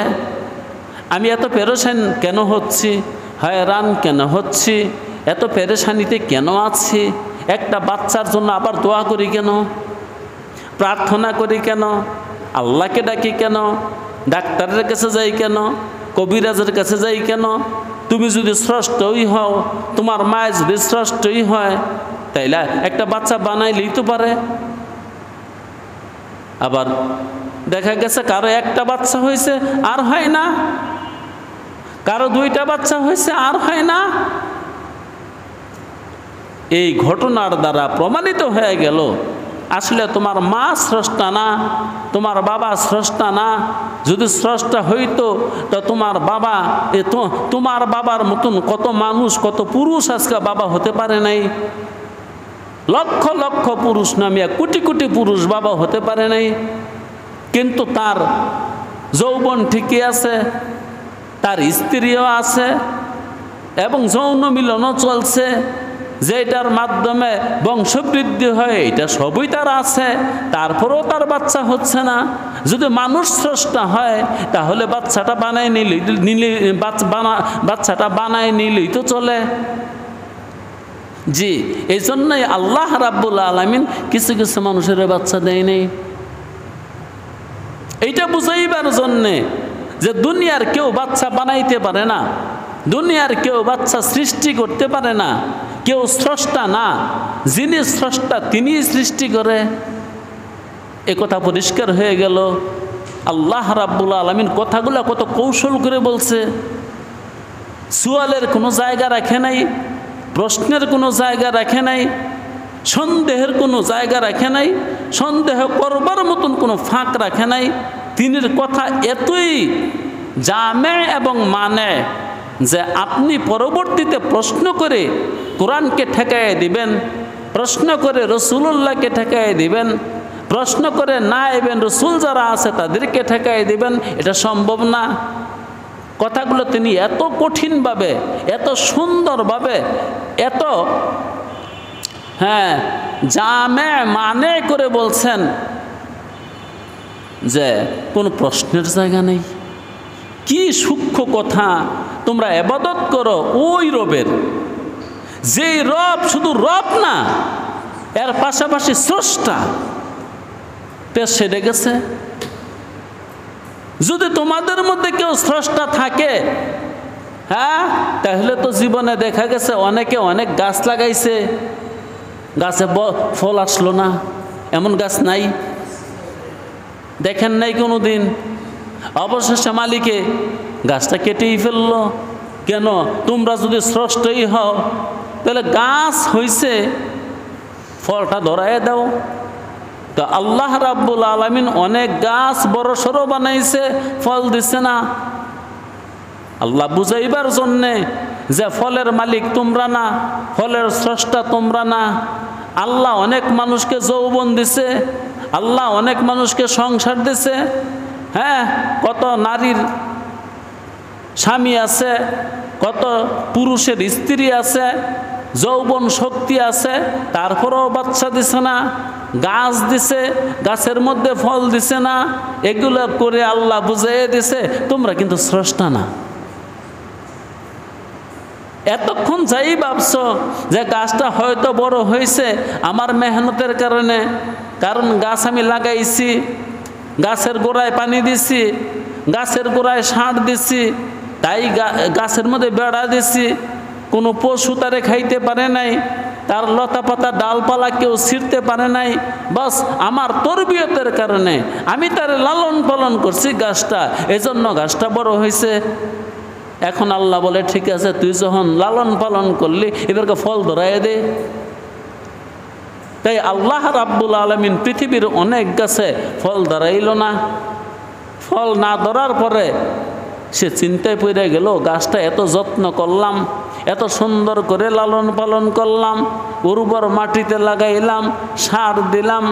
আমি এত পেরেশান কেন হচ্ছি, হয়রান কেন হচ্ছি, এত পেরেশানিতে কেন আছি? একটা বাচ্চার জন্য আবার দোয়া করি কেন, প্রার্থনা করি কেন, আল্লাহকে ডাকি কেন, ডাক্তারের কাছে যাই কেন, কবিরাজের কাছে যাই কেন? তুমি যদি স্রষ্টই হও, তোমার মায়ের যদি স্রষ্টই হয়, তাইলে একটা বাচ্চা বানাইলেই তো পারে। আবার দেখা গেছে কারো একটা বাচ্চা হয়েছে আর হয় না, কারো 2টা বাচ্চা হয়েছে আর হয় না। এই ঘটনার দ্বারা প্রমাণিত হয়ে গেল আসলে তোমার মা স্রষ্টা না, তোমার বাবা স্রষ্টা না। যদি স্রষ্টা হইতো তো তোমার বাবা, তোমার বাবার মতন কত মানুষ, কত পুরুষ আজকে বাবা হতে পারে নাই। লক্ষ লক্ষ পুরুষ নামিয়া কোটি কোটি পুরুষ বাবা হতে পারে নাই, কিন্তু তার যৌবন ঠিকই আছে, তার স্ত্রীও আছে এবং যৌন মিলনও চলছে, যেটার মাধ্যমে বংশবৃদ্ধি হয়, এটা সবই তার আছে, তারপরেও তার বাচ্চা হচ্ছে না। যদি মানুষ স্রষ্টা হয় তাহলে বাচ্চাটা বাচ্চাটা বানায় নিলেই তো চলে। জি, এই জন্যই আল্লাহ রাব্বুল আলামিন কিছু কিছু মানুষের বাচ্চা দেয় নেই। এইটা বুঝাইবার জন্যে যে দুনিয়ার কেউ বাচ্চা বানাইতে পারে না, দুনিয়ার কেউ বাচ্চা সৃষ্টি করতে পারে না, কেউ স্রষ্টা না, যিনি স্রষ্টা তিনি সৃষ্টি করে। এ কথা পরিষ্কার হয়ে গেল। আল্লাহ রাব্বুল আলামিন কথাগুলো কত কৌশল করে বলছে, সুয়ালের কোনো জায়গা রাখে নাই, প্রশ্নের কোনো জায়গা রাখে নাই, সন্দেহের কোনো জায়গা রাখে নাই, সন্দেহ করবার মতন কোনো ফাঁক রাখে নাই। তিনির কথা এতই জামে এবং মানে যে আপনি পরবর্তীতে প্রশ্ন করে কোরআনকে ঠেকাইয়ে দিবেন, প্রশ্ন করে রসুলুল্লাহকে ঠেকাইয়ে দিবেন, প্রশ্ন করে নায়েবে রসুল যারা আছে তাদেরকে ঠেকাইয়ে দিবেন, এটা সম্ভব না। কথাগুলো তিনি এত কঠিনভাবে, এত সুন্দরভাবে, এত জামে মানে করে বলছেন যে কোনো প্রশ্নের জায়গা নেই। কি সূক্ষ্ম কথা! তোমরা ইবাদত করো ওই রবের, যেই রব শুধু রব না, এর পাশাপাশি স্রষ্টা। পেশ সেরে গেছে। যদি তোমাদের মধ্যে কেউ স্রষ্টা থাকে, তাহলে তো জীবনে দেখা গেছে অনেকে অনেক গাছ লাগাইছে, গাছে ফল আসলো না, এমন গাছ নাই? দেখেন নাই কোনো দিন? অবশেষে মালিকে গাছটা কেটেই ফেললো। কেন? তোমরা যদি স্রষ্টই হও তাহলে গাছ হইছে, ফলটা ধরায় দাও। তো আল্লাহ রাব্বুল আলামিন অনেক গাছ বড় সড়ো বানাইছে, ফল দিছে না। আল্লাহ বুঝাইবার জন্যে যে ফলের মালিক তোমরা না, ফলের স্রষ্টা তোমরা না। আল্লাহ অনেক মানুষকে যৌবন দিছে, আল্লাহ অনেক মানুষকে সংসার দিছে। কত নারীর স্বামী আছে, কত পুরুষের স্ত্রী আছে, যৌবন শক্তি আছে, তারপরেও বাচ্চা দিছে না। গাছ দিছে, গাছের মধ্যে ফল দিছে না। এগুলো করে আল্লাহ বুঝিয়ে দিছে তোমরা কিন্তু স্রষ্টা না। এতক্ষণ যাই ভাবছ যে গাছটা হয়তো বড় হয়েছে আমার মেহনতের কারণে, কারণ গাছ আমি লাগাইছি, গাছের গোড়ায় পানি দিছি, গাছের গোড়ায় সার দিছি, তাই গাছের মধ্যে বেড়া দিছি, কোনো পশু তারে খাইতে পারে নাই, তার লতা পাতা ডালপালা কেউ ছিঁড়তে পারে নাই। বাস আমার তরবিয়তের কারণে আমি তার লালন পালন করছি গাছটা, এজন্য গাছটা বড় হয়েছে। এখন আল্লাহ বলে ঠিক আছে, তুই যখন লালন পালন করলি এবারকে ফল ধরাই দে। তাই আল্লাহ রাব্বুল আলামিন পৃথিবীর অনেক গাছে ফল ধরাইল না। ফল না ধরার পরে সে চিন্তায় পড়ে গেল, গাছটা এত যত্ন করলাম, এত সুন্দর করে লালন পালন করলাম, উর্বর মাটিতে লাগাইলাম, সার দিলাম,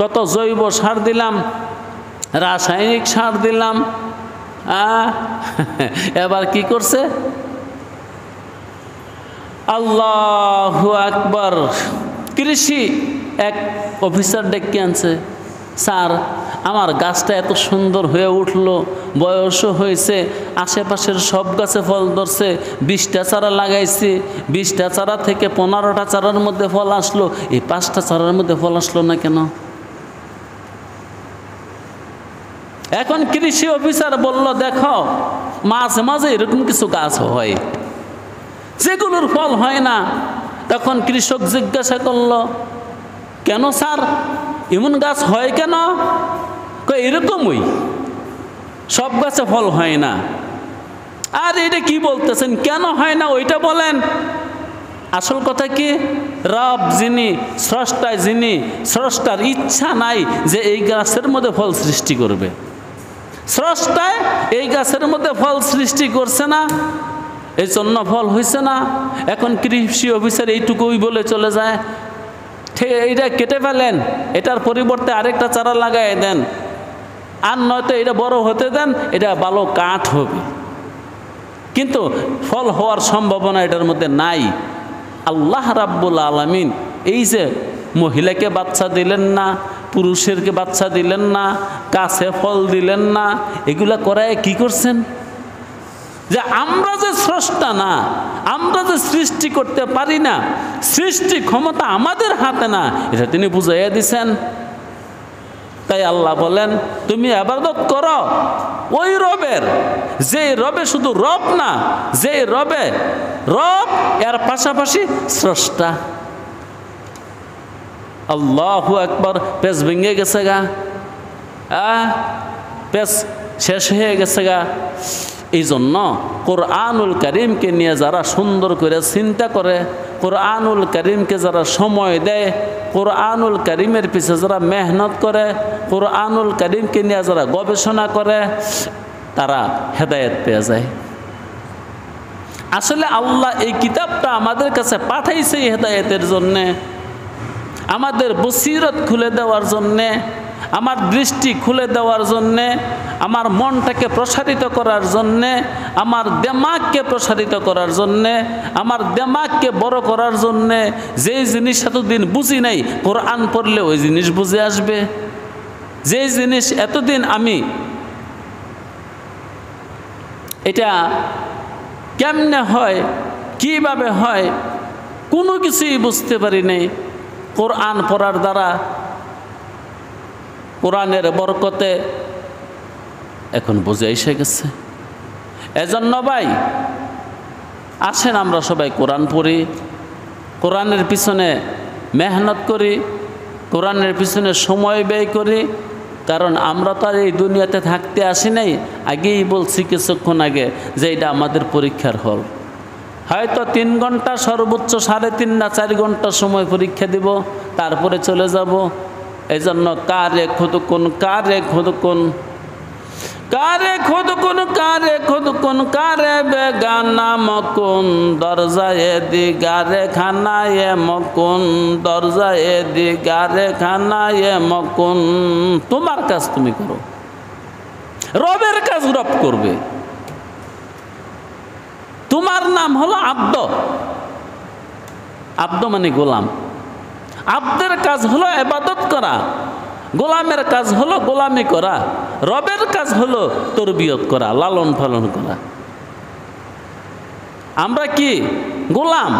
কত জৈব সার দিলাম, রাসায়নিক সার দিলাম। এবার কি করছে? আল্লাহু আকবার! কৃষি এক অফিসার ডেকে আনছে, স্যার আমার গাছটা এত সুন্দর হয়ে উঠলো, বয়সও হয়েছে, আশেপাশের সব গাছে ফল ধরছে, 20টা চারা লাগাইছি, 20টা চারা থেকে 15টা চারার মধ্যে ফল আসলো, এই 5টা চারার মধ্যে ফল আসলো না কেন? এখন কৃষি অফিসার বলল, দেখো মাঝে মাঝে এরকম কিছু গাছ হয় যেগুলোর ফল হয় না। তখন কৃষক জিজ্ঞাসা করলো, কেন স্যার এমন গাছ হয় কেন? এরকমই সব গাছে ফল হয় না। আর এটা কি বলতেছেন, কেন হয় না ওইটা বলেন। আসল কথা কি, রব যিনি, স্রষ্টায় যিনি, স্রষ্টার ইচ্ছা নাই যে এই গাছের মধ্যে ফল সৃষ্টি করবে। স্রষ্টায় এই গাছের মধ্যে ফল সৃষ্টি করছে না, এই জন্য ফল হয়েছে না। এখন কৃষি অফিসার এইটুকুই বলে চলে যায়, ঠিক এইটা কেটে ফেলেন, এটার পরিবর্তে আরেকটা চারা লাগাই দেন, আর নয়তো এটা বড় হতে দেন, এটা ভালো কাঠ হবে, কিন্তু ফল হওয়ার সম্ভাবনা এটার মধ্যে নাই। আল্লাহ রাব্বুল আলামিন এই যে মহিলাকে বাচ্চা দিলেন না, পুরুষেরকে বাচ্চা দিলেন না, গাছে ফল দিলেন না, এগুলা করায় কি করছেন? যে আমরা যে স্রষ্টা না, আমরা যে সৃষ্টি করতে পারি না, সৃষ্টি ক্ষমতা আমাদের হাতে না, এটা তিনি বুঝাইয়া দিছেন। তাই আল্লাহ বলেন, তুমি ইবাদত করো ওই রবের, যে রবে শুধু রব না, যে রবে রব এর পাশাপাশি স্রষ্টা। আল্লাহু আকবার! পেজ ভেঙে গেছে গা, পেজ শেষ হয়ে গেছে গা। এই জন্য কোরআনুল কারীমকে নিয়ে যারা সুন্দর করে চিন্তা করে, কোরআনুল কারীমকে যারা সময় দেয়, কোরআনুল কারীমের পিছে যারা মেহনত করে, কোরআনুল কারীমকে নিয়ে যারা গবেষণা করে, তারা হেদায়েত পেয়ে যায়। আসলে আল্লাহ এই কিতাবটা আমাদের কাছে পাঠাইছে হেদায়েতের জন্যে, আমাদের বসিরত খুলে দেওয়ার জন্যে, আমার দৃষ্টি খুলে দেওয়ার জন্যে, আমার মনটাকে প্রসারিত করার জন্যে, আমার দেমাগকে প্রসারিত করার জন্যে, আমার দেমাগকে বড় করার জন্যে। যেই জিনিস এতদিন বুঝি নাই, কোরআন পড়লে ওই জিনিস বুঝে আসবে। যেই জিনিস এতদিন আমি এটা কেমনে হয়, কিভাবে হয়, কোনো কিছুই বুঝতে পারি নাই, কোরআন পড়ার দ্বারা, কোরআনের বরকতে এখন বুঝে এসে গেছে। এজন্য ভাই আসেন আমরা সবাই কোরআন পড়ি, কোরআনের পিছনে মেহনত করি, কোরআনের পিছনে সময় ব্যয় করি। কারণ আমরা তো আর এই দুনিয়াতে থাকতে আসি নাই। আগেই বলছি কিছুক্ষণ আগে যে এটা আমাদের পরীক্ষার হল। হয়তো 3 ঘন্টা, সর্বোচ্চ 3.5 না 4 ঘন্টা সময় পরীক্ষা দিব, তারপরে চলে যাব। এই জন্য কারে খুদকুন, কারে খুদকুন, কারে খুদকুন, কারে খুদকুন, কারে বেগানা মকুন, দরজায়ে দিগারে খানায়ে মকুন, দরজায়ে দিগারে খানায়ে মকুন। তোমার কাজ তুমি করো, রবের কাজ রব করবে। তোমার নাম হলো আব্দ, আব্দ মানে গোলাম। আব্দের কাজ হলো ইবাদত করা, গোলামের কাজ হলো গোলামি করা, রবের কাজ হলো তরবিয়ত করা, লালন পালন করা। আমরা কি গোলাম,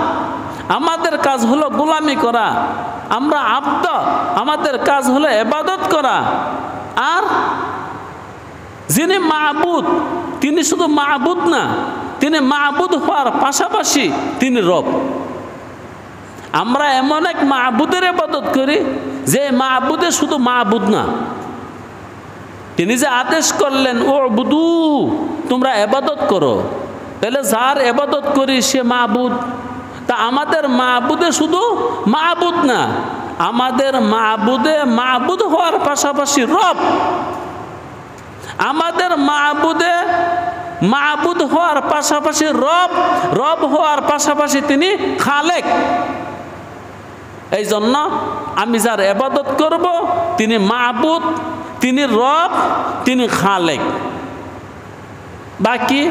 আমাদের কাজ হলো গোলামি করা। আমরা আব্দ, আমাদের কাজ হলো ইবাদত করা। আর যিনি মাবুদ, তিনি শুধু মাবুদ না, তিনি মাবুদ হওয়ার পাশাপাশি তিনি রব। আমরা এমন এক মাবুদের ইবাদত করি যে মাবুদে শুধু মাবুদ না, তিনি যে আদেশ করলেন ও বুদু, তোমরা ইবাদত করো, তাহলে যার ইবাদত করি সে মাবুদ। তা আমাদের মাবুদে শুধু মাবুদ না, আমাদের মাবুদে মাবুদ হওয়ার পাশাপাশি রব। আমাদের মাবুদে মাবুদ হওয়ার পাশাপাশি রব, রব হওয়ার পাশাপাশি তিনি খালেক। এই জন্য আমি যার ইবাদত করব তিনি মাবুদ, তিনি রব, তিনি খালেক। বাকি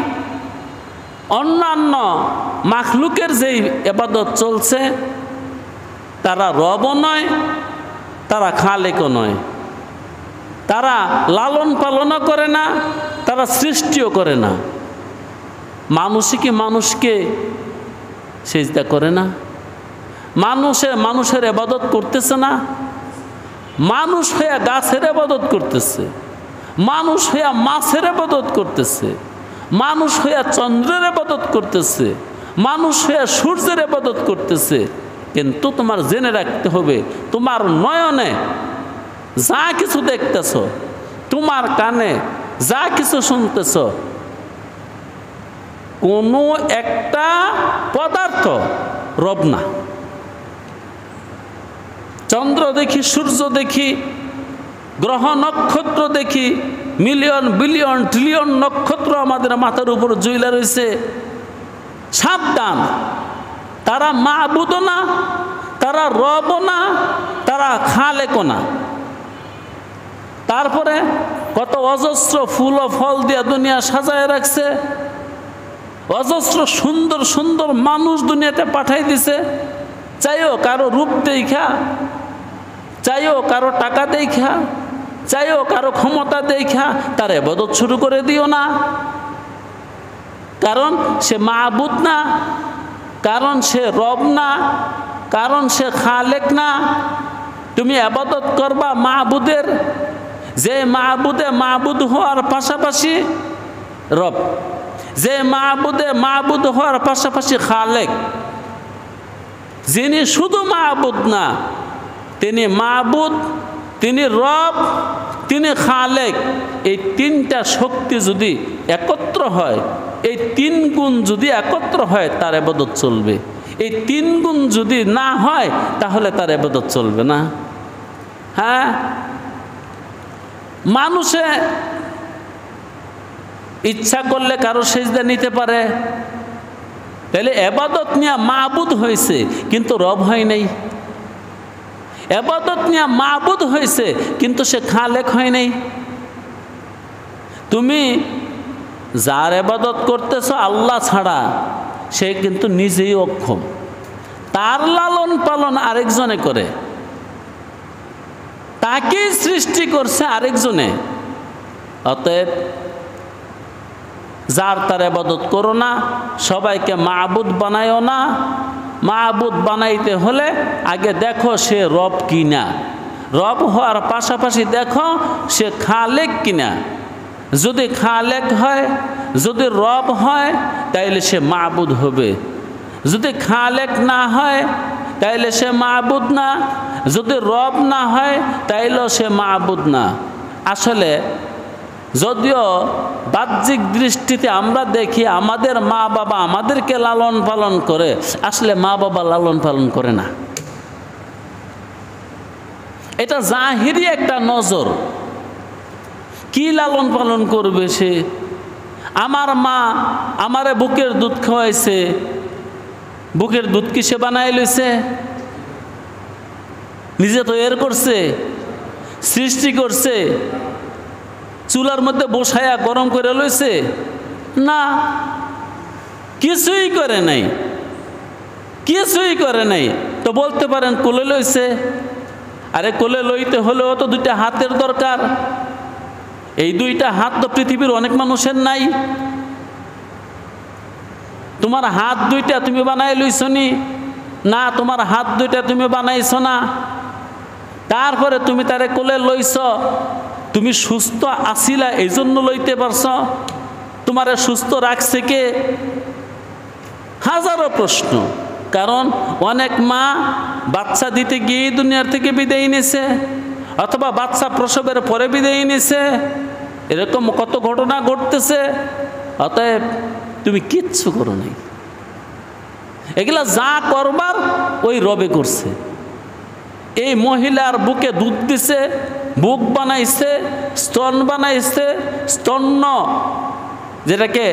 অন্যান্য মাখলুকের যেই ইবাদত চলছে, তারা রবও নয়, তারা খালেকও নয়, তারা লালন পালনও করে না, তারা সৃষ্টিও করে না। মানুষই কি মানুষকে সিজদা করে না? মানুষের ইবাদত করতেছে না? মানুষ হইয়া গাছের ইবাদত করতেছে, মানুষ হইয়া মাছের ইবাদত করতেছে, মানুষ হইয়া চন্দ্রের ইবাদত করতেছে, মানুষ হইয়া সূর্যের ইবাদত করতেছে। কিন্তু তোমার জেনে রাখতে হবে, তোমার নয়নে যা কিছু দেখতেছ, তোমার কানে যা কিছু শুনতেছ, কোনো একটা পদার্থ রব না। চন্দ্র দেখি, সূর্য দেখি, গ্রহ নক্ষত্র দেখি, মিলিয়ন বিলিয়ন ট্রিলিয়ন নক্ষত্র আমাদের মাথার উপর ঝুলে রয়েছে। সাবধান, তারা মাবুদও না, তারা রবও না, তারা খালেকও না। তারপরে কত অজস্র ফুল ও ফল দিয়ে দুনিয়া সাজায় রাখছে, অজস্র সুন্দর সুন্দর মানুষ দুনিয়াতে পাঠাই দিছে। চাইও কারো রূপ দেখা, চাইও কারো টাকা দেখা, চাইও কারো ক্ষমতা দেখা তার ইবাদত শুরু করে দিও না। কারণ সে মাবুদ না, কারণ সে রব না, কারণ সে খালেক না। তুমি ইবাদত করবা মাবুদের, যে মাবুদে মাবুদ হওয়ার পাশাপাশি রব, যে মাবুদে মাবুদ হওয়ার পাশাপাশি খালেক। যিনি শুধু মাবুদ না, তিনি মাবুদ, তিনি রব, তিনি খালেক। এই তিনটা শক্তি যদি একত্র হয়, এই 3 গুণ যদি একত্র হয়, তার ইবাদত চলবে। এই 3 গুণ যদি না হয় তাহলে তার ইবাদত চলবে না। হ্যাঁ, মানুষে ইচ্ছা করলে কারো সেজদা নিতে পারে, তাহলে ইবাদত নিয়ে মাবুদ হয়েছে কিন্তু রব হয় নাই। ইবাদত নিয়ে মাবুদ হয়েছে কিন্তু সে খালেক হয় নাই। তুমি যার ইবাদত করতেছ আল্লাহ ছাড়া, সে কিন্তু নিজেই অক্ষম, তার লালন পালন আরেকজনে করে, তাকেই সৃষ্টি করছে আরেকজনে। অতএব যার তার ইবাদত করো না, সবাইকে মাবুদ বানায়ও না। মাবুদ বানাইতে হলে আগে দেখো সে রব কিনা, রব হওয়ার পাশাপাশি দেখো সে খালেক কিনা। যদি খালেক হয়, যদি রব হয়, তাইলে সে মাবুদ হবে। যদি খালেক না হয় তাইলে সে মাবুদ না, যদি রব না হয় তাইলেও সে মাবুদ না। আসলে যদিও বাহ্যিক দৃষ্টিতে আমরা দেখি আমাদের মা বাবা আমাদেরকে লালন পালন করে, আসলে মা বাবা লালন পালন করে না। এটা জাহিরি একটা নজর। কি লালন পালন করবে সে? আমার মা আমারে বুকের দুধ খাওয়াইছে, বুকের দুধ কি সে বানাই লইছে? নিজে তো এর করছে, সৃষ্টি করছে, চুলার মধ্যে বসায়া গরম করে লইছে? না, কিছুই করে নাই, কিছুই করে নাই। তো বলতে পারেন কোলে লইছে। আরে কোলে লইতে হলেও তো 2টা হাতের দরকার। এই 2টা হাত তো পৃথিবীর অনেক মানুষের নাই। তোমার হাত 2টা তুমি বানাই লইছ নি? না, তোমার হাত 2টা তুমি বানাইছ না। তারপরে তুমি তারে কোলে লইছ, তুমি সুস্থ আছিলা এই জন্য লইতে পারছ? তোমারে সুস্থ রাখছে কে? হাজারো প্রশ্ন। কারণ অনেক মা বাচ্চা দিতে গিয়ে দুনিয়ার থেকে বিদায় নিছে, অথবা বাচ্চা প্রসবের পরে বিদায় নিছে। এরকম কত ঘটনা ঘটতেছে। অতএব তুমি কিচ্ছু করো নাই। এগুলা যা করবার ওই রবে করছে। এই মহিলার বুকে দুধ দিছে, বুক বানাইছে, স্তন বানাইছে। স্তন্য যেটাকে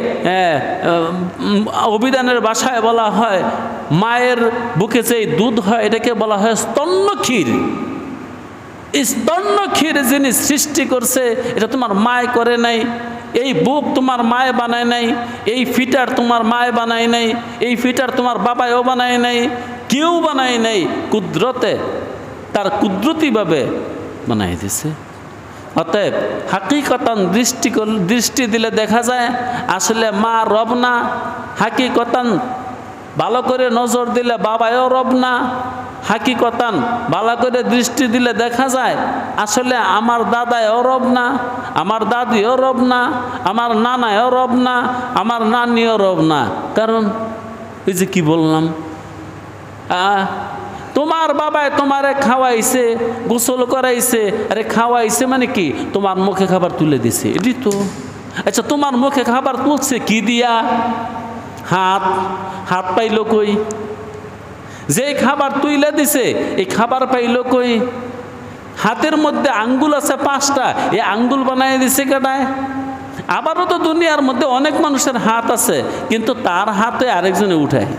অভিধানের ভাষায় বলা হয়, মায়ের বুকে যে দুধ হয় এটাকে বলা হয় স্তন্য ক্ষীর। স্তন্য ক্ষীর যিনি সৃষ্টি করছে এটা তোমার মায় করে নাই। এই বুক তোমার মায় বানায় নাই, এই ফিটার তোমার মায় বানায় নাই, এই ফিটার তোমার বাবাও বানায় নাই, কেউ বানায় নাই। কুদরতে তার কুদরতিভাবে বানাই দিছে। অতএব হাকিকতান দৃষ্টি দিলে দেখা যায় আসলে মা রব না। হাকিকতান ভালো করে নজর দিলে বাবাও রব না। হাকিকতান ভালো করে দৃষ্টি দিলে দেখা যায় আসলে আমার দাদাও রব না, আমার দাদিও রব না, আমার নানাও রব না, আমার নানিও রব না। কারণ এই যে কি বললাম, তোমার বাবায় তোমারে খাওয়াইছে, গোসল করাইছে। আরে খাওয়াইছে মানে কি? তোমার মুখে খাবার তুলে দিছে, এটি তো। আচ্ছা, তোমার মুখে খাবার তুলছে কি দিয়া? হাত। হাত পাইল কই? যে খাবার তুইলে দিছে এই খাবার পাইল কই? হাতের মধ্যে আঙ্গুল আছে 5টা, এই আঙ্গুল বানাই দিছে কেডায়? আবারও তো দুনিয়ার মধ্যে অনেক মানুষের হাত আছে, কিন্তু তার হাতে আরেকজনে উঠায়।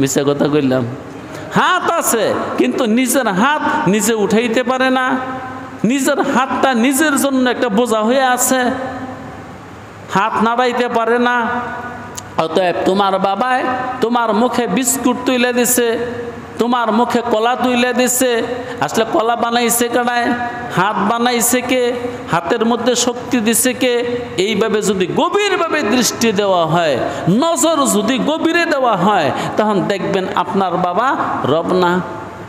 মিথ্যা কথা কইলাম? হাত আছে কিন্তু নিজের হাত নিজে উঠাইতে পারে না। নিজের হাতটা নিজের জন্য একটা বোঝা হয়ে আছে, হাত নাড়াইতে পারে না। অতএব তোমার বাবায় তোমার মুখে বিস্কুট তুলে দিছে, তোমার মুখে কলা তুলে দিছে। আসলে কলা বানাইছে কেডায়? হাত বানাইছে কে? হাতের মধ্যে শক্তি দিছে কে? এইভাবে যদি গভীরভাবে দৃষ্টি দেওয়া হয়, নজর যদি গভীরে দেওয়া হয়, তখন দেখবেন আপনার বাবা রব না,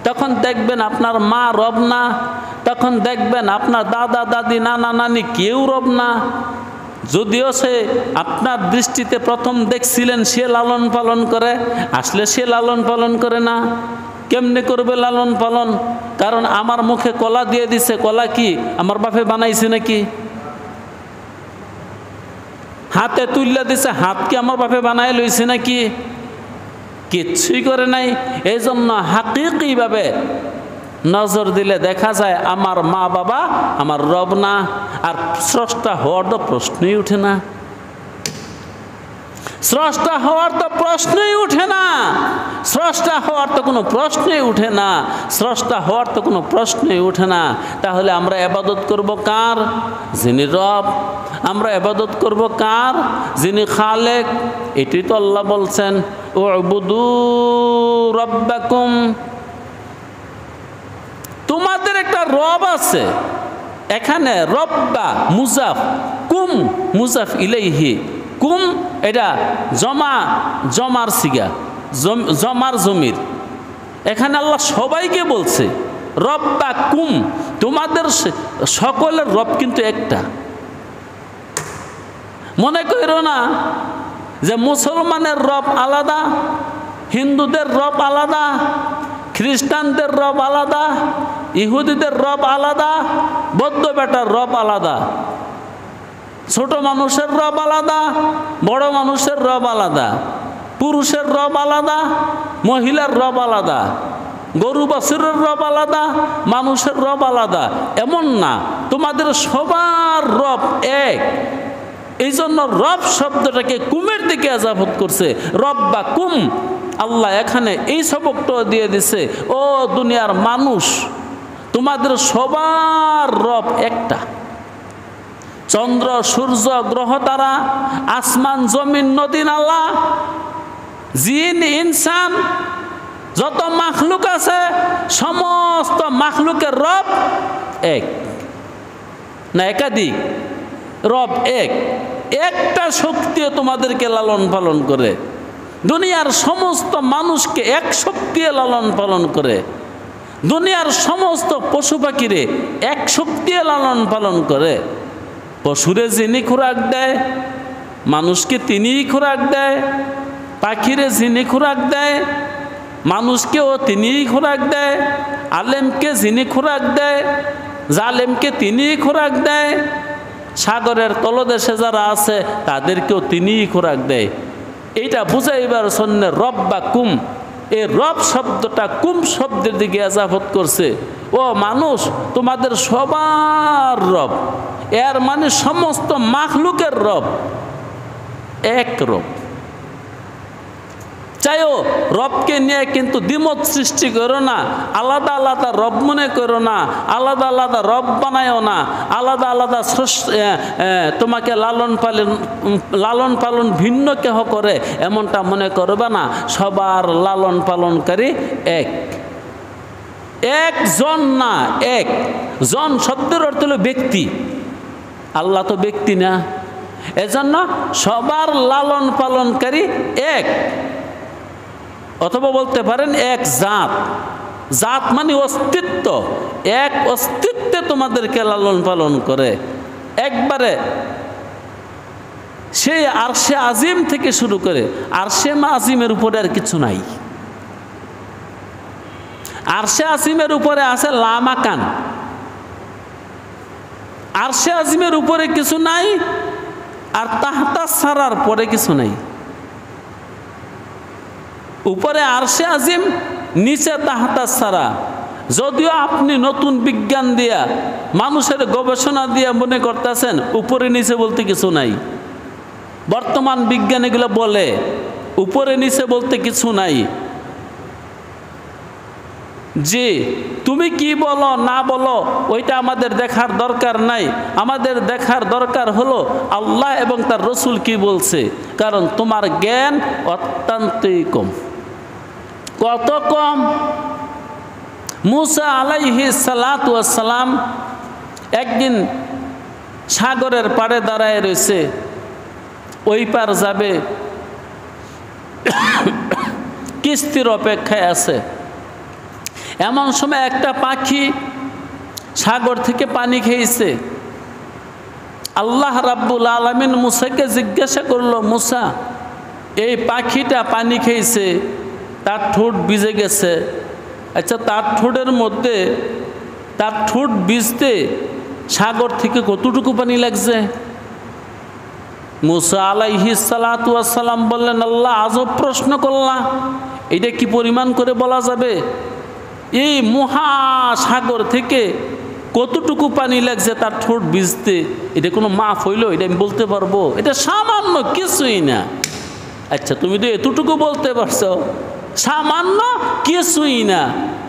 তখন দেখবেন আপনার মা রব না, তখন দেখবেন আপনার দাদা দাদি নানা নানি কেউ রব না। যদিও সে আপনার দৃষ্টিতে প্রথম দেখছিলেন সে লালন পালন করে, আসলে সে লালন পালন করে না। কেমনে করবে লালন পালন? কারণ আমার মুখে কলা দিয়ে দিছে। কলা কি আমার বাপে বানাইছে নাকি? হাতে তুললে দিছে, হাত কি আমার বাপে বানায় লইছে নাকি? কিচ্ছুই করে নাই। এই জন্য হাকিকিভাবে নজর দিলে দেখা যায় আমার মা বাবা আমার রব না, আর স্রষ্টা হওয়ার তো প্রশ্নই উঠে না। স্রষ্টা হওয়ার তো প্রশ্নই উঠে না। স্রষ্টা হওয়ার তো কোনো প্রশ্নই উঠে না। স্রষ্টা হওয়ার তো কোনো প্রশ্নই উঠে না। তাহলে আমরা ইবাদত করব কার? যিনি রব। আমরা ইবাদত করব কার? যিনি খালেক। এটাই তো আল্লাহ বলছেন, উবুদু রাব্বাকুম। তোমাদের একটা রব আছে। এখানে রব্বা মুজাফ, কুম মুজাফ ইলাইহি। কুম এটা জমার সিগা, জমার জমির। এখানে আল্লাহ সবাইকে বলছে রব্বা কুম, তোমাদের সকলের রব কিন্তু একটা। মনে করো না যে মুসলমানের রব আলাদা, হিন্দুদের রব আলাদা, খ্রিস্টানদের রব আলাদা, ইহুদিদের রব আলাদা, বৌদ্ধ বেটার রব আলাদা, ছোট মানুষের রব আলাদা, বড় মানুষের রব আলাদা, পুরুষের রব আলাদা, মহিলার রব আলাদা, গরু বাছুরের রব আলাদা, মানুষের রব আলাদা। এমন না, তোমাদের সবার রব এক। এই জন্য রব শব্দটাকে কুমের দিকে আজাবত করছে, রব্বা কুম। আল্লাহ এখানে এই সবকটা দিয়ে দিছে, ও দুনিয়ার মানুষ, তোমাদের সবার রব একটা। চন্দ্র, সূর্য, গ্রহ তারা, আসমান, জমিন, নদী নালা, জিন, ইনসান, যত মাখলুক আছে সমস্ত মাখলুকের রব এক না একাধিক? রব এক। একটা শক্তিও তোমাদেরকে লালন পালন করে। দুনিয়ার সমস্ত মানুষকে এক শক্তি লালন পালন করে। দুনিয়ার সমস্ত পশু পাখিরে এক শক্তি লালন পালন করে। পশুরে যিনি খোরাক দেয়, মানুষকে তিনিই খোরাক দেয়। পাখিরে যিনি খোরাক দেয়, মানুষকেও তিনিই খোরাক দেয়। আলেমকে যিনি খোরাক দেয়, জালেমকে তিনিই খোরাক দেয়। সাগরের তলদেশে যারা আছে তাদেরকেও তিনিই খোরাক দেয়। এইটা বুঝাইবার জন্য রব্বা কুম, এই রব শব্দটা কুম শব্দের দিকে আজাবত করছে। ও মানুষ, তোমাদের সবার রব, এর মানে সমস্ত মাখলুকের রব এক রব। চাইও রবকে নিয়ে কিন্তু দ্বিমত সৃষ্টি করো না, আলাদা আলাদা রব মনে করো না, আলাদা আলাদা রব বানায়ও না, আলাদা আলাদা তোমাকে লালন পালন ভিন্ন কেহ করে এমনটা মনে করবে না। সবার লালন পালনকারী এক। একজন না, এক জন শব্দের অর্থ হলো ব্যক্তি। আল্লাহ তো ব্যক্তি না, এজন্য সবার লালন পালনকারী এক। অথবা বলতে পারেন এক জাত। জাত মানে অস্তিত্ব। এক অস্তিত্বে তোমাদেরকে লালন পালন করে একবারে। সেই আরশে আজিম থেকে শুরু করে আরশে আজিমের উপরে আর কিছু নাই। আরশে আজিমের উপরে আছে লামাকান। আরশে আজিমের উপরে কিছু নাই, আর তাহতা সারার পরে কিছু নাই। উপরে আরশে আজিম, নিচে তাহতা সারা। যদিও আপনি নতুন বিজ্ঞান দিয়া, মানুষের গবেষণা দিয়া মনে করতেছেন উপরে নিচে বলতে কিছু নাই। বর্তমান বিজ্ঞান এগুলো বলে উপরে নিচে বলতে কিছু নাই। যে তুমি কি বলো না বলো ওইটা আমাদের দেখার দরকার নাই। আমাদের দেখার দরকার হলো আল্লাহ এবং তার রসুল কি বলছে। কারণ তোমার জ্ঞান অত্যন্তই কম। কত কম! মুসা আলাইহিস সালাতু ওয়াস সালাম একদিন সাগরের পাড়ে দাঁড়ায় রয়েছে, ওই পার যাবে, কিস্তির অপেক্ষায় আছে। এমন সময় একটা পাখি সাগর থেকে পানি খেয়েছে। আল্লাহ রাব্বুল আলামিন মুসাকে জিজ্ঞাসা করলো, মুসা, এই পাখিটা পানি খেয়েছে, তার ঠোঁট ভিজে গেছে। আচ্ছা, তার ঠোঁটের মধ্যে, তার ঠোঁট ভিজতে সাগর থেকে কতটুকু পানি লাগছে? মুসা আলাইহিস সালাতু ওয়াস সালাম বললেন, আল্লাহ আজব প্রশ্ন করলা, এটা কি পরিমাণ করে বলা যাবে? এই মহাসাগর থেকে কতটুকু পানি লাগছে তার ঠোঁট ভিজতে, এটা কোনো মাপ হইল? এটা আমি বলতে পারবো? এটা সামান্য কিছুই না। আচ্ছা, তুমি তো এতটুকু বলতে পারছো, সামান্য কিছুই না।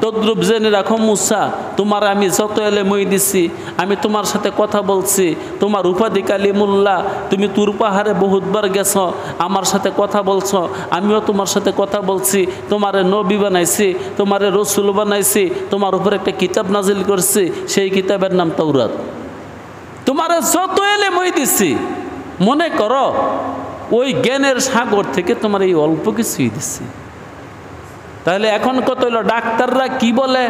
তদ্রুপ জেনে রাখো মুসা, তোমার আমি যত এলেমই দিছি, আমি তোমার সাথে কথা বলছি, তোমার উপাধি কালিমুল্লাহ, তুমি তুর পাহাড়ে বহুতবার গেছ, আমার সাথে কথা বলছো, আমিও তোমার সাথে কথা বলছি, তোমারে নবী বানাইছি, তোমারে রসুল বানাইছি, তোমার উপর একটা কিতাব নাজিল করছি, সেই কিতাবের নাম তাওরাত। তোমারে যত এলেমই দিছি, মনে করো ওই জ্ঞানের সাগর থেকে তোমার এই অল্প কিছুই দিছি। তাহলে এখন কত হইল? ডাক্তাররা কি বলে,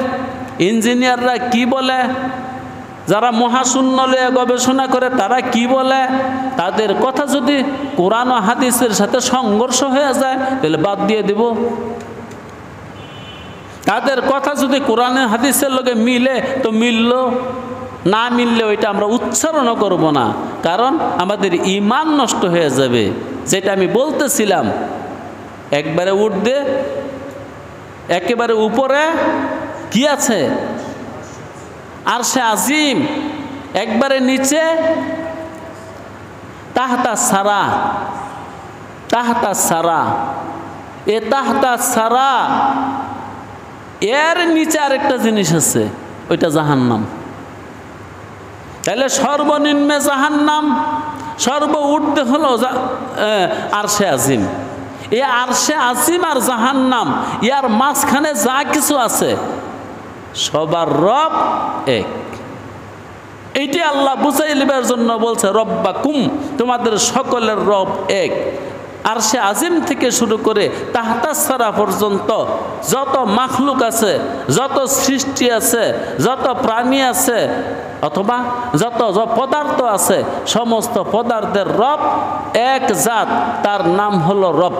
ইঞ্জিনিয়াররা কি বলে, যারা মহাশূন্য নিয়ে গবেষণা করে তারা কি বলে, তাদের কথা যদি কোরআন ও হাদিসের সাথে সংঘর্ষ হয়ে যায় তাহলে বাদ দিয়ে দেব। তাদের কথা যদি কোরআন হাদিসের লগে মিলে তো মিলল, না মিললে ওইটা আমরা উচ্চারণও করব না, কারণ আমাদের ঈমান নষ্ট হয়ে যাবে। যেটা আমি বলতেছিলাম, একবারে উঠবে, একেবারে উপরে কি আছে? আরশে আজিম। একবারে নিচে তাহতা সারা, তাহতা সারা। এ তাহতা সারা, এর নিচে আরেকটা জিনিস আছে, ওইটা জাহান্নাম। তাহলে সর্বনিম্নে জাহান্নাম, সর্ব ঊর্ধ্বে হলো আরশে আজিম। এই আরশে আজিম আর জাহান্নাম, ইয়ার মাঝখানে যা কিছু আছে সবার রব এক। এইটি আল্লাহ বুঝাই লিবার জন্য বলছে রব্বাকুম, তোমাদের সকলের রব এক। আরশে আজিম থেকে শুরু করে তাহতাসারা পর্যন্ত যত মাখলুক আছে, যত সৃষ্টি আছে, যত প্রাণী আছে, অথবা যত পদার্থ আছে, সমস্ত পদার্থের রব এক জাত, তার নাম হলো রব।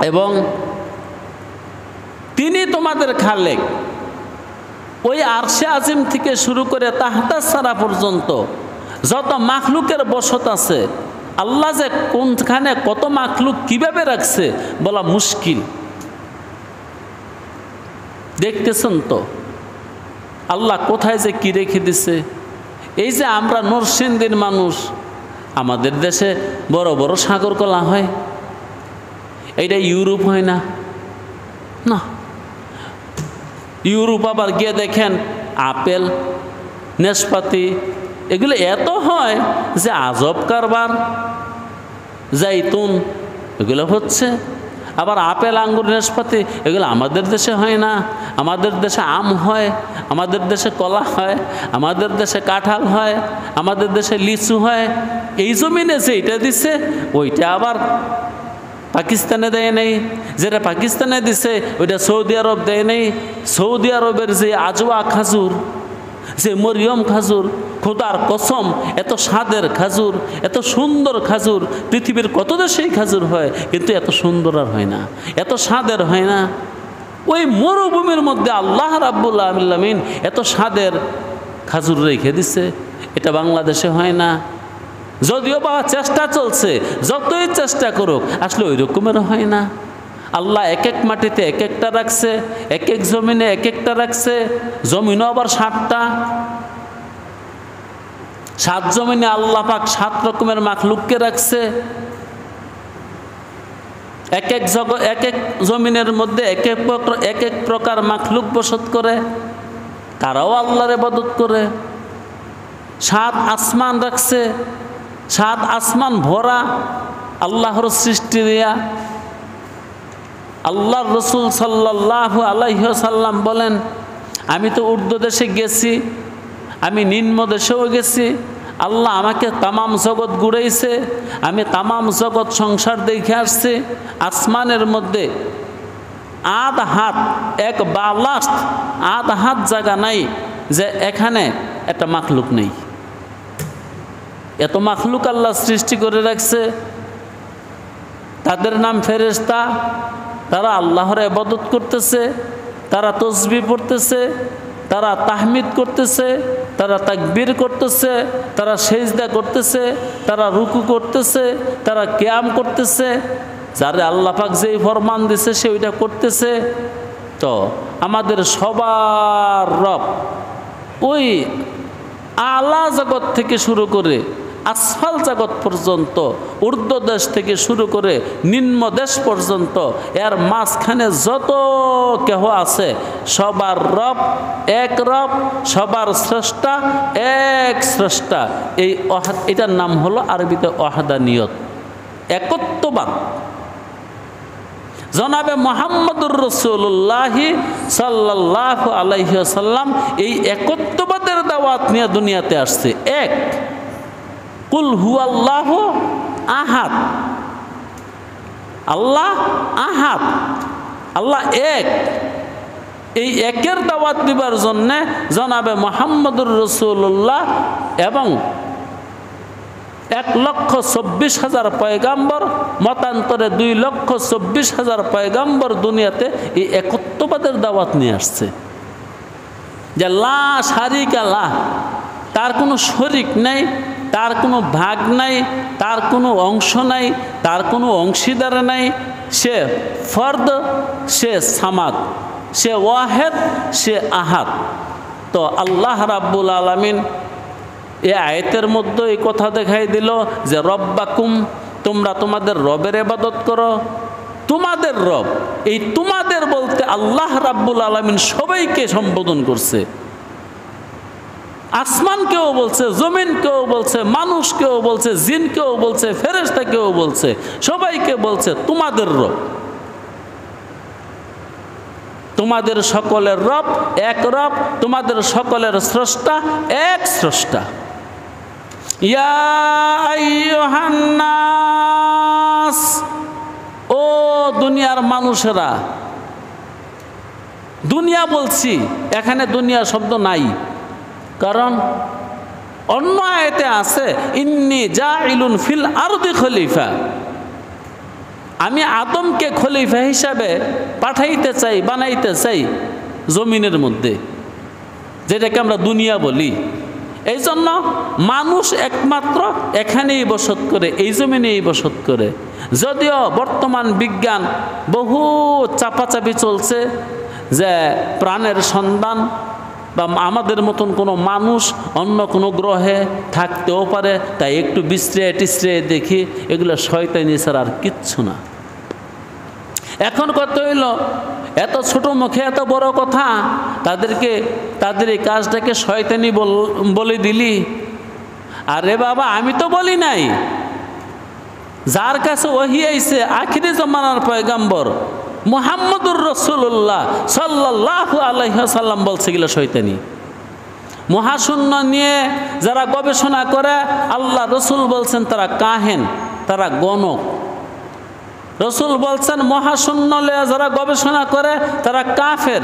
এবং তিনি তোমাদের খালেক। ওই আরশে আজিম থেকে শুরু করে তাহতাসারা পর্যন্ত যত মাখলুকের বসত আছে, আল্লাহ যে কোনখানে কত মাখলুক কিভাবে রাখছে বলা মুশকিল। দেখতেছেন তো আল্লাহ কোথায় যে কি রেখে দিছে। এই যে আমরা নরসিংদীর মানুষ, আমাদের দেশে বড় বড় সাগর কলা হয়, এইটা ইউরোপ হয় না। না, ইউরোপ আবার গিয়ে দেখেন আপেল, নেশপাতি এগুলো এত হয় যে আজব কারবার। জাইতুন এগুলো হচ্ছে, আবার আপেল, আঙ্গুর, নেশপাতি এগুলো আমাদের দেশে হয় না। আমাদের দেশে আম হয়, আমাদের দেশে কলা হয়, আমাদের দেশে কাঁঠাল হয়, আমাদের দেশে লিচু হয়। এই জমিনে যে এটা দিছে ওইটা আবার পাকিস্তানে দেয় নেই, যেটা পাকিস্তানে দিছে ওইটা সৌদি আরব দেয় নেই। সৌদি আরবের যে আজওয়া খাজুর, যে মরিয়ম খাজুর, খোদার কসম এত স্বাদের খাজুর, এত সুন্দর খাজুর, পৃথিবীর কত দেশেই খাজুর হয়, কিন্তু এত সুন্দর আর হয় না, এত স্বাদের হয় না। ওই মরুভূমির মধ্যে আল্লাহ রাব্বুল আলামিন এত স্বাদের খাজুর রেখে দিছে, এটা বাংলাদেশে হয় না। যদিও বা চেষ্টা চলছে, যতই চেষ্টা করুক আসলে ওই রকমের হয় না। আল্লাহ এক এক মাটিতে এক একটা রাখছে, এক এক জমিনে এক একটা রাখছে। জমিনও আবার 7টা, 7 জমিনে আল্লাহ পাক 7 রকমের মাখলুককে রাখছে। এক এক জমিনের মধ্যে এক এক প্রকার মাখলুক বসত করে, তারাও আল্লাহর ইবাদত করে। 7 আসমান রাখছে, 7 আসমান ভরা আল্লাহর সৃষ্টি দিয়া। আল্লাহর রসুল সাল্লাল্লাহু আলাইহি ওয়াসাল্লাম বলেন, আমি তো ঊর্ধ্ব দেশে গেছি, আমি নিম্ন দেশেও গেছি, আল্লাহ আমাকে তামাম জগৎ ঘুরাইছে, আমি তামাম জগৎ সংসার দেখে আসছি। আসমানের মধ্যে আধ হাত, এক বালাস্ট আধ হাত জায়গা নাই যে এখানে একটা মাখলুক নেই। এত মাখলুক আল্লাহ সৃষ্টি করে রাখছে। তাদের নাম ফেরেশতা, তারা আল্লাহর ইবাদত করতেছে, তারা তসবিহ পড়তেছে, তারা তাহমিদ করতেছে, তারা তাকবীর করতেছে, তারা সেজদা করতেছে, তারা রুকু করতেছে, তারা কিয়াম করতেছে। যারে আল্লাহ পাক যেই ফরমান দিছে সে ওইটা করতেছে। তো আমাদের সবার রব ওই আলা জগৎ থেকে শুরু করে আসফাল জগৎ পর্যন্ত, ঊর্ধ্ব দেশ থেকে শুরু করে নিম্ন দেশ পর্যন্ত, এর মাঝখানে যত কেহ আছে সবার রব এক রব, সবার স্রষ্টা এক স্রষ্টা। এটার নাম হলো আরবিতে ওয়াহদানিয়ত, একত্ববাদ। জনাবে মুহাম্মদুর রাসূলুল্লাহ সাল্লাল্লাহু আলাইহি ওয়াসাল্লাম এই একত্ববাদের দাওয়াত নিয়ে দুনিয়াতে আসছে। এক, কুল হুয়াল্লাহু আহাদ, আল্লাহ আহাদ, আল্লাহ এক। এই একের দাওয়াত দিবার জন্যে জনাবে মুহাম্মদুর রাসূলুল্লাহ এবং 1,24,000 পয়গাম্বর, মতান্তরে 2,24,000 পয়গাম্বর দুনিয়াতে এই একত্ববাদের দাওয়াত নিয়ে আসছে। যে লা শারিকা লাহ, তার কোনো শরিক নাই, তার কোনো ভাগ নাই, তার কোনো অংশ নাই, তার কোনো অংশীদার নাই। সে ফর্দ, সে সামাদ, সে ওয়াহেদ, সে আহাদ। তো আল্লাহ রাব্বুল আলামিন এই আয়াতের মধ্যে এই কথা দেখাই দিল যে রব্বাকুম, তোমরা তোমাদের রবের ইবাদত করো। তোমাদের রব, এই তোমাদের বলতে আল্লাহ রাব্বুল আলামিন সবাইকে সম্বোধন করছে। আসমানকেও বলছে, জমিনকেও বলছে, মানুষকেও বলছে, জিনকেও বলছে, ফেরেশতাকেও বলছে, সবাইকে বলছে তোমাদের রব। তোমাদের সকলের রব এক রব, তোমাদের সকলের স্রষ্টা এক স্রষ্টা। ইয়া আইয়ুহান নাস, ও দুনিয়ার মানুষেরা। দুনিয়া বলছি, এখানে দুনিয়া শব্দ নাই, কারণ অন্য আয়াতে আছে ইন্নী জাইলুন ফিল আরদি খলিফা, আমি আদমকে খলিফা হিসাবে পাঠাইতে চাই, বানাইতে চাই জমিনের মধ্যে, যেটাকে আমরা দুনিয়া বলি। এই জন্য মানুষ একমাত্র এখানেই বসত করে, এই জমিনেই বসত করে। যদিও বর্তমান বিজ্ঞান বহু চাপাচাপি চলছে যে প্রাণের সন্ধান বা আমাদের মতন কোনো মানুষ অন্য কোনো গ্রহে থাকতেও পারে, তাই একটু বিশ্রে টিশ্রে দেখি, এগুলো শয়তানি ছাড়া আর কিচ্ছু না। এখন কত হইল, এত ছোট মুখে এত বড় কথা, তাদের এই কাজটাকে শয়তানি বলে দিলি। আরে বাবা, আমি তো বলি নাই, যার কাছে ওহী আইছে আখিরি জমানার পয়গাম্বর মুহাম্মদুর রাসূলুল্লাহ সাল্লাল্লাহু আলাইহি ওয়াসাল্লাম বলছে গেল শয়তানি। মহাশূন্য নিয়ে যারা গবেষণা করে, আল্লাহ রসুল বলছেন তারা কাহেন, তারা গণক। রসুল বলছেন মহাশূন্য নিয়ে যারা গবেষণা করে তারা কাফের।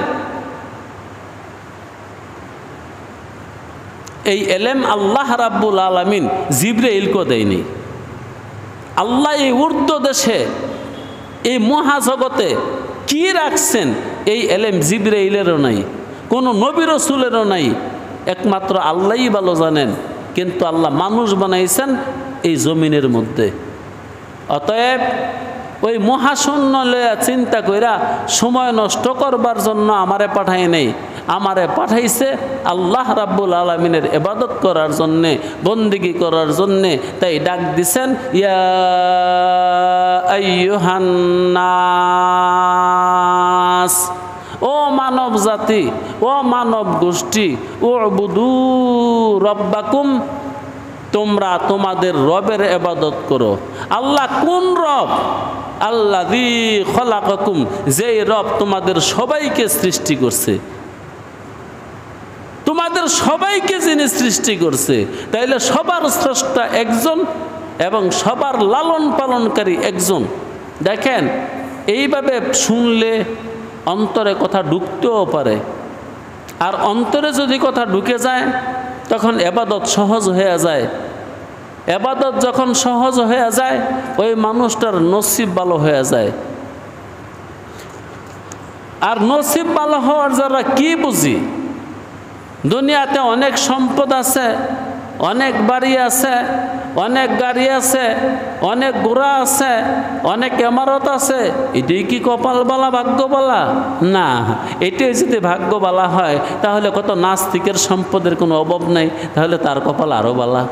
এই এলেম আল্লাহ রাব্বুল আলামিন জিবরাইলকে দেয়নি। আল্লাহ এই ঊর্ধ্ব দেশে, এই মহাজগতে কি রাখছেন এই এলেম জিবরাইলেরও নাই, কোনো নবী রসুলেরও নাই, একমাত্র আল্লাহই ভালো জানেন। কিন্তু আল্লাহ মানুষ বানাইছেন এই জমিনের মধ্যে। অতএব ওই মহাশূন্য লয়া চিন্তা কইরা সময় নষ্ট করবার জন্য আমারে পাঠায় নেই, আমারে পাঠাইছে আল্লাহ রাব্বুল আলামিনের ইবাদত করার জন্যে, বন্দেগী করার জন্যে। তাই ডাক দিছেন ইয়া আইয়ুহান নাস, ও মানব জাতি, ও মানব গোষ্ঠী, উবুদু রব্বাকুম, তোমরা তোমাদের রবের ইবাদত করো। আল্লাহ কোন রব? আল্লাযী খলাকাকুম, যেই রব তোমাদের সবাইকে সৃষ্টি করছে। তোমাদের সবাইকে যিনি সৃষ্টি করছে, তাইলে সবার স্রষ্টা একজন এবং সবার লালন পালনকারী একজন। দেখেন, এইভাবে শুনলে অন্তরে কথা ঢুকতেও পারে, আর অন্তরে যদি কথা ঢুকে যায় তখন ইবাদত সহজ হয়ে যায়। ইবাদত যখন সহজ হয়ে যায়, ওই মানুষটার নসিব ভালো হয়ে যায়। আর নসিব ভালো হওয়ার যারা কি বুঝি, দুনিয়াতে অনেক সম্পদ আছে, অনেক বাড়ি আছে, অনেক গাড়ি আছে, অনেক ঘোড়া আছে, অনেক ইমারত আছে। এটাই কি কপাল বলা, ভাগ্য বলা? না, এটাই যদি ভাগ্য বলা হয় তাহলে কত নাস্তিকের সম্পদের কোনো অভাব নেই, তাহলে তার কপাল আরো বলা।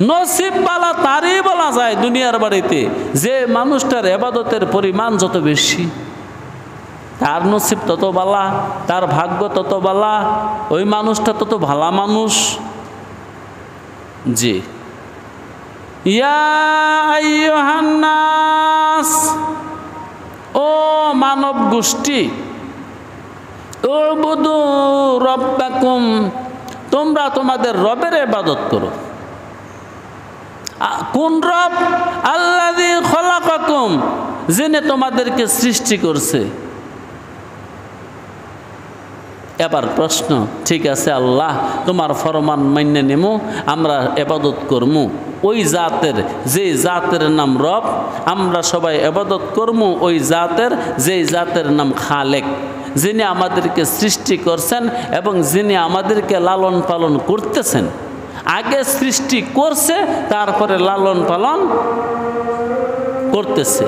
নসিব বালা তারই বলা যায় দুনিয়ার বাড়িতে, যে মানুষটার ইবাদতের পরিমাণ যত বেশি, তার নসিব তত বালা, তার ভাগ্য তত বালা, ওই মানুষটা তত ভালা মানুষ। জি, ইয়া আইয়ুহান নাস, ও মানব গোষ্ঠী, উবুদু রব্বাকুম, তোমরা তোমাদের রবের ইবাদত করো। কোন রব? আল্লাযী খলাকাকুম, যিনি তোমাদেরকে সৃষ্টি করছে। এবার প্রশ্ন, ঠিক আছে আল্লাহ, তোমার ফরমান মান্য নেমু, আমরা ইবাদত করমু ওই জাতের, যে জাতের নাম রব। আমরা সবাই ইবাদত করমু ওই জাতের, যে জাতের নাম খালেক, যিনি আমাদেরকে সৃষ্টি করছেন এবং যিনি আমাদেরকে লালন পালন করতেছেন। আগে সৃষ্টি করছে, তারপরে লালন পালন করতেছে।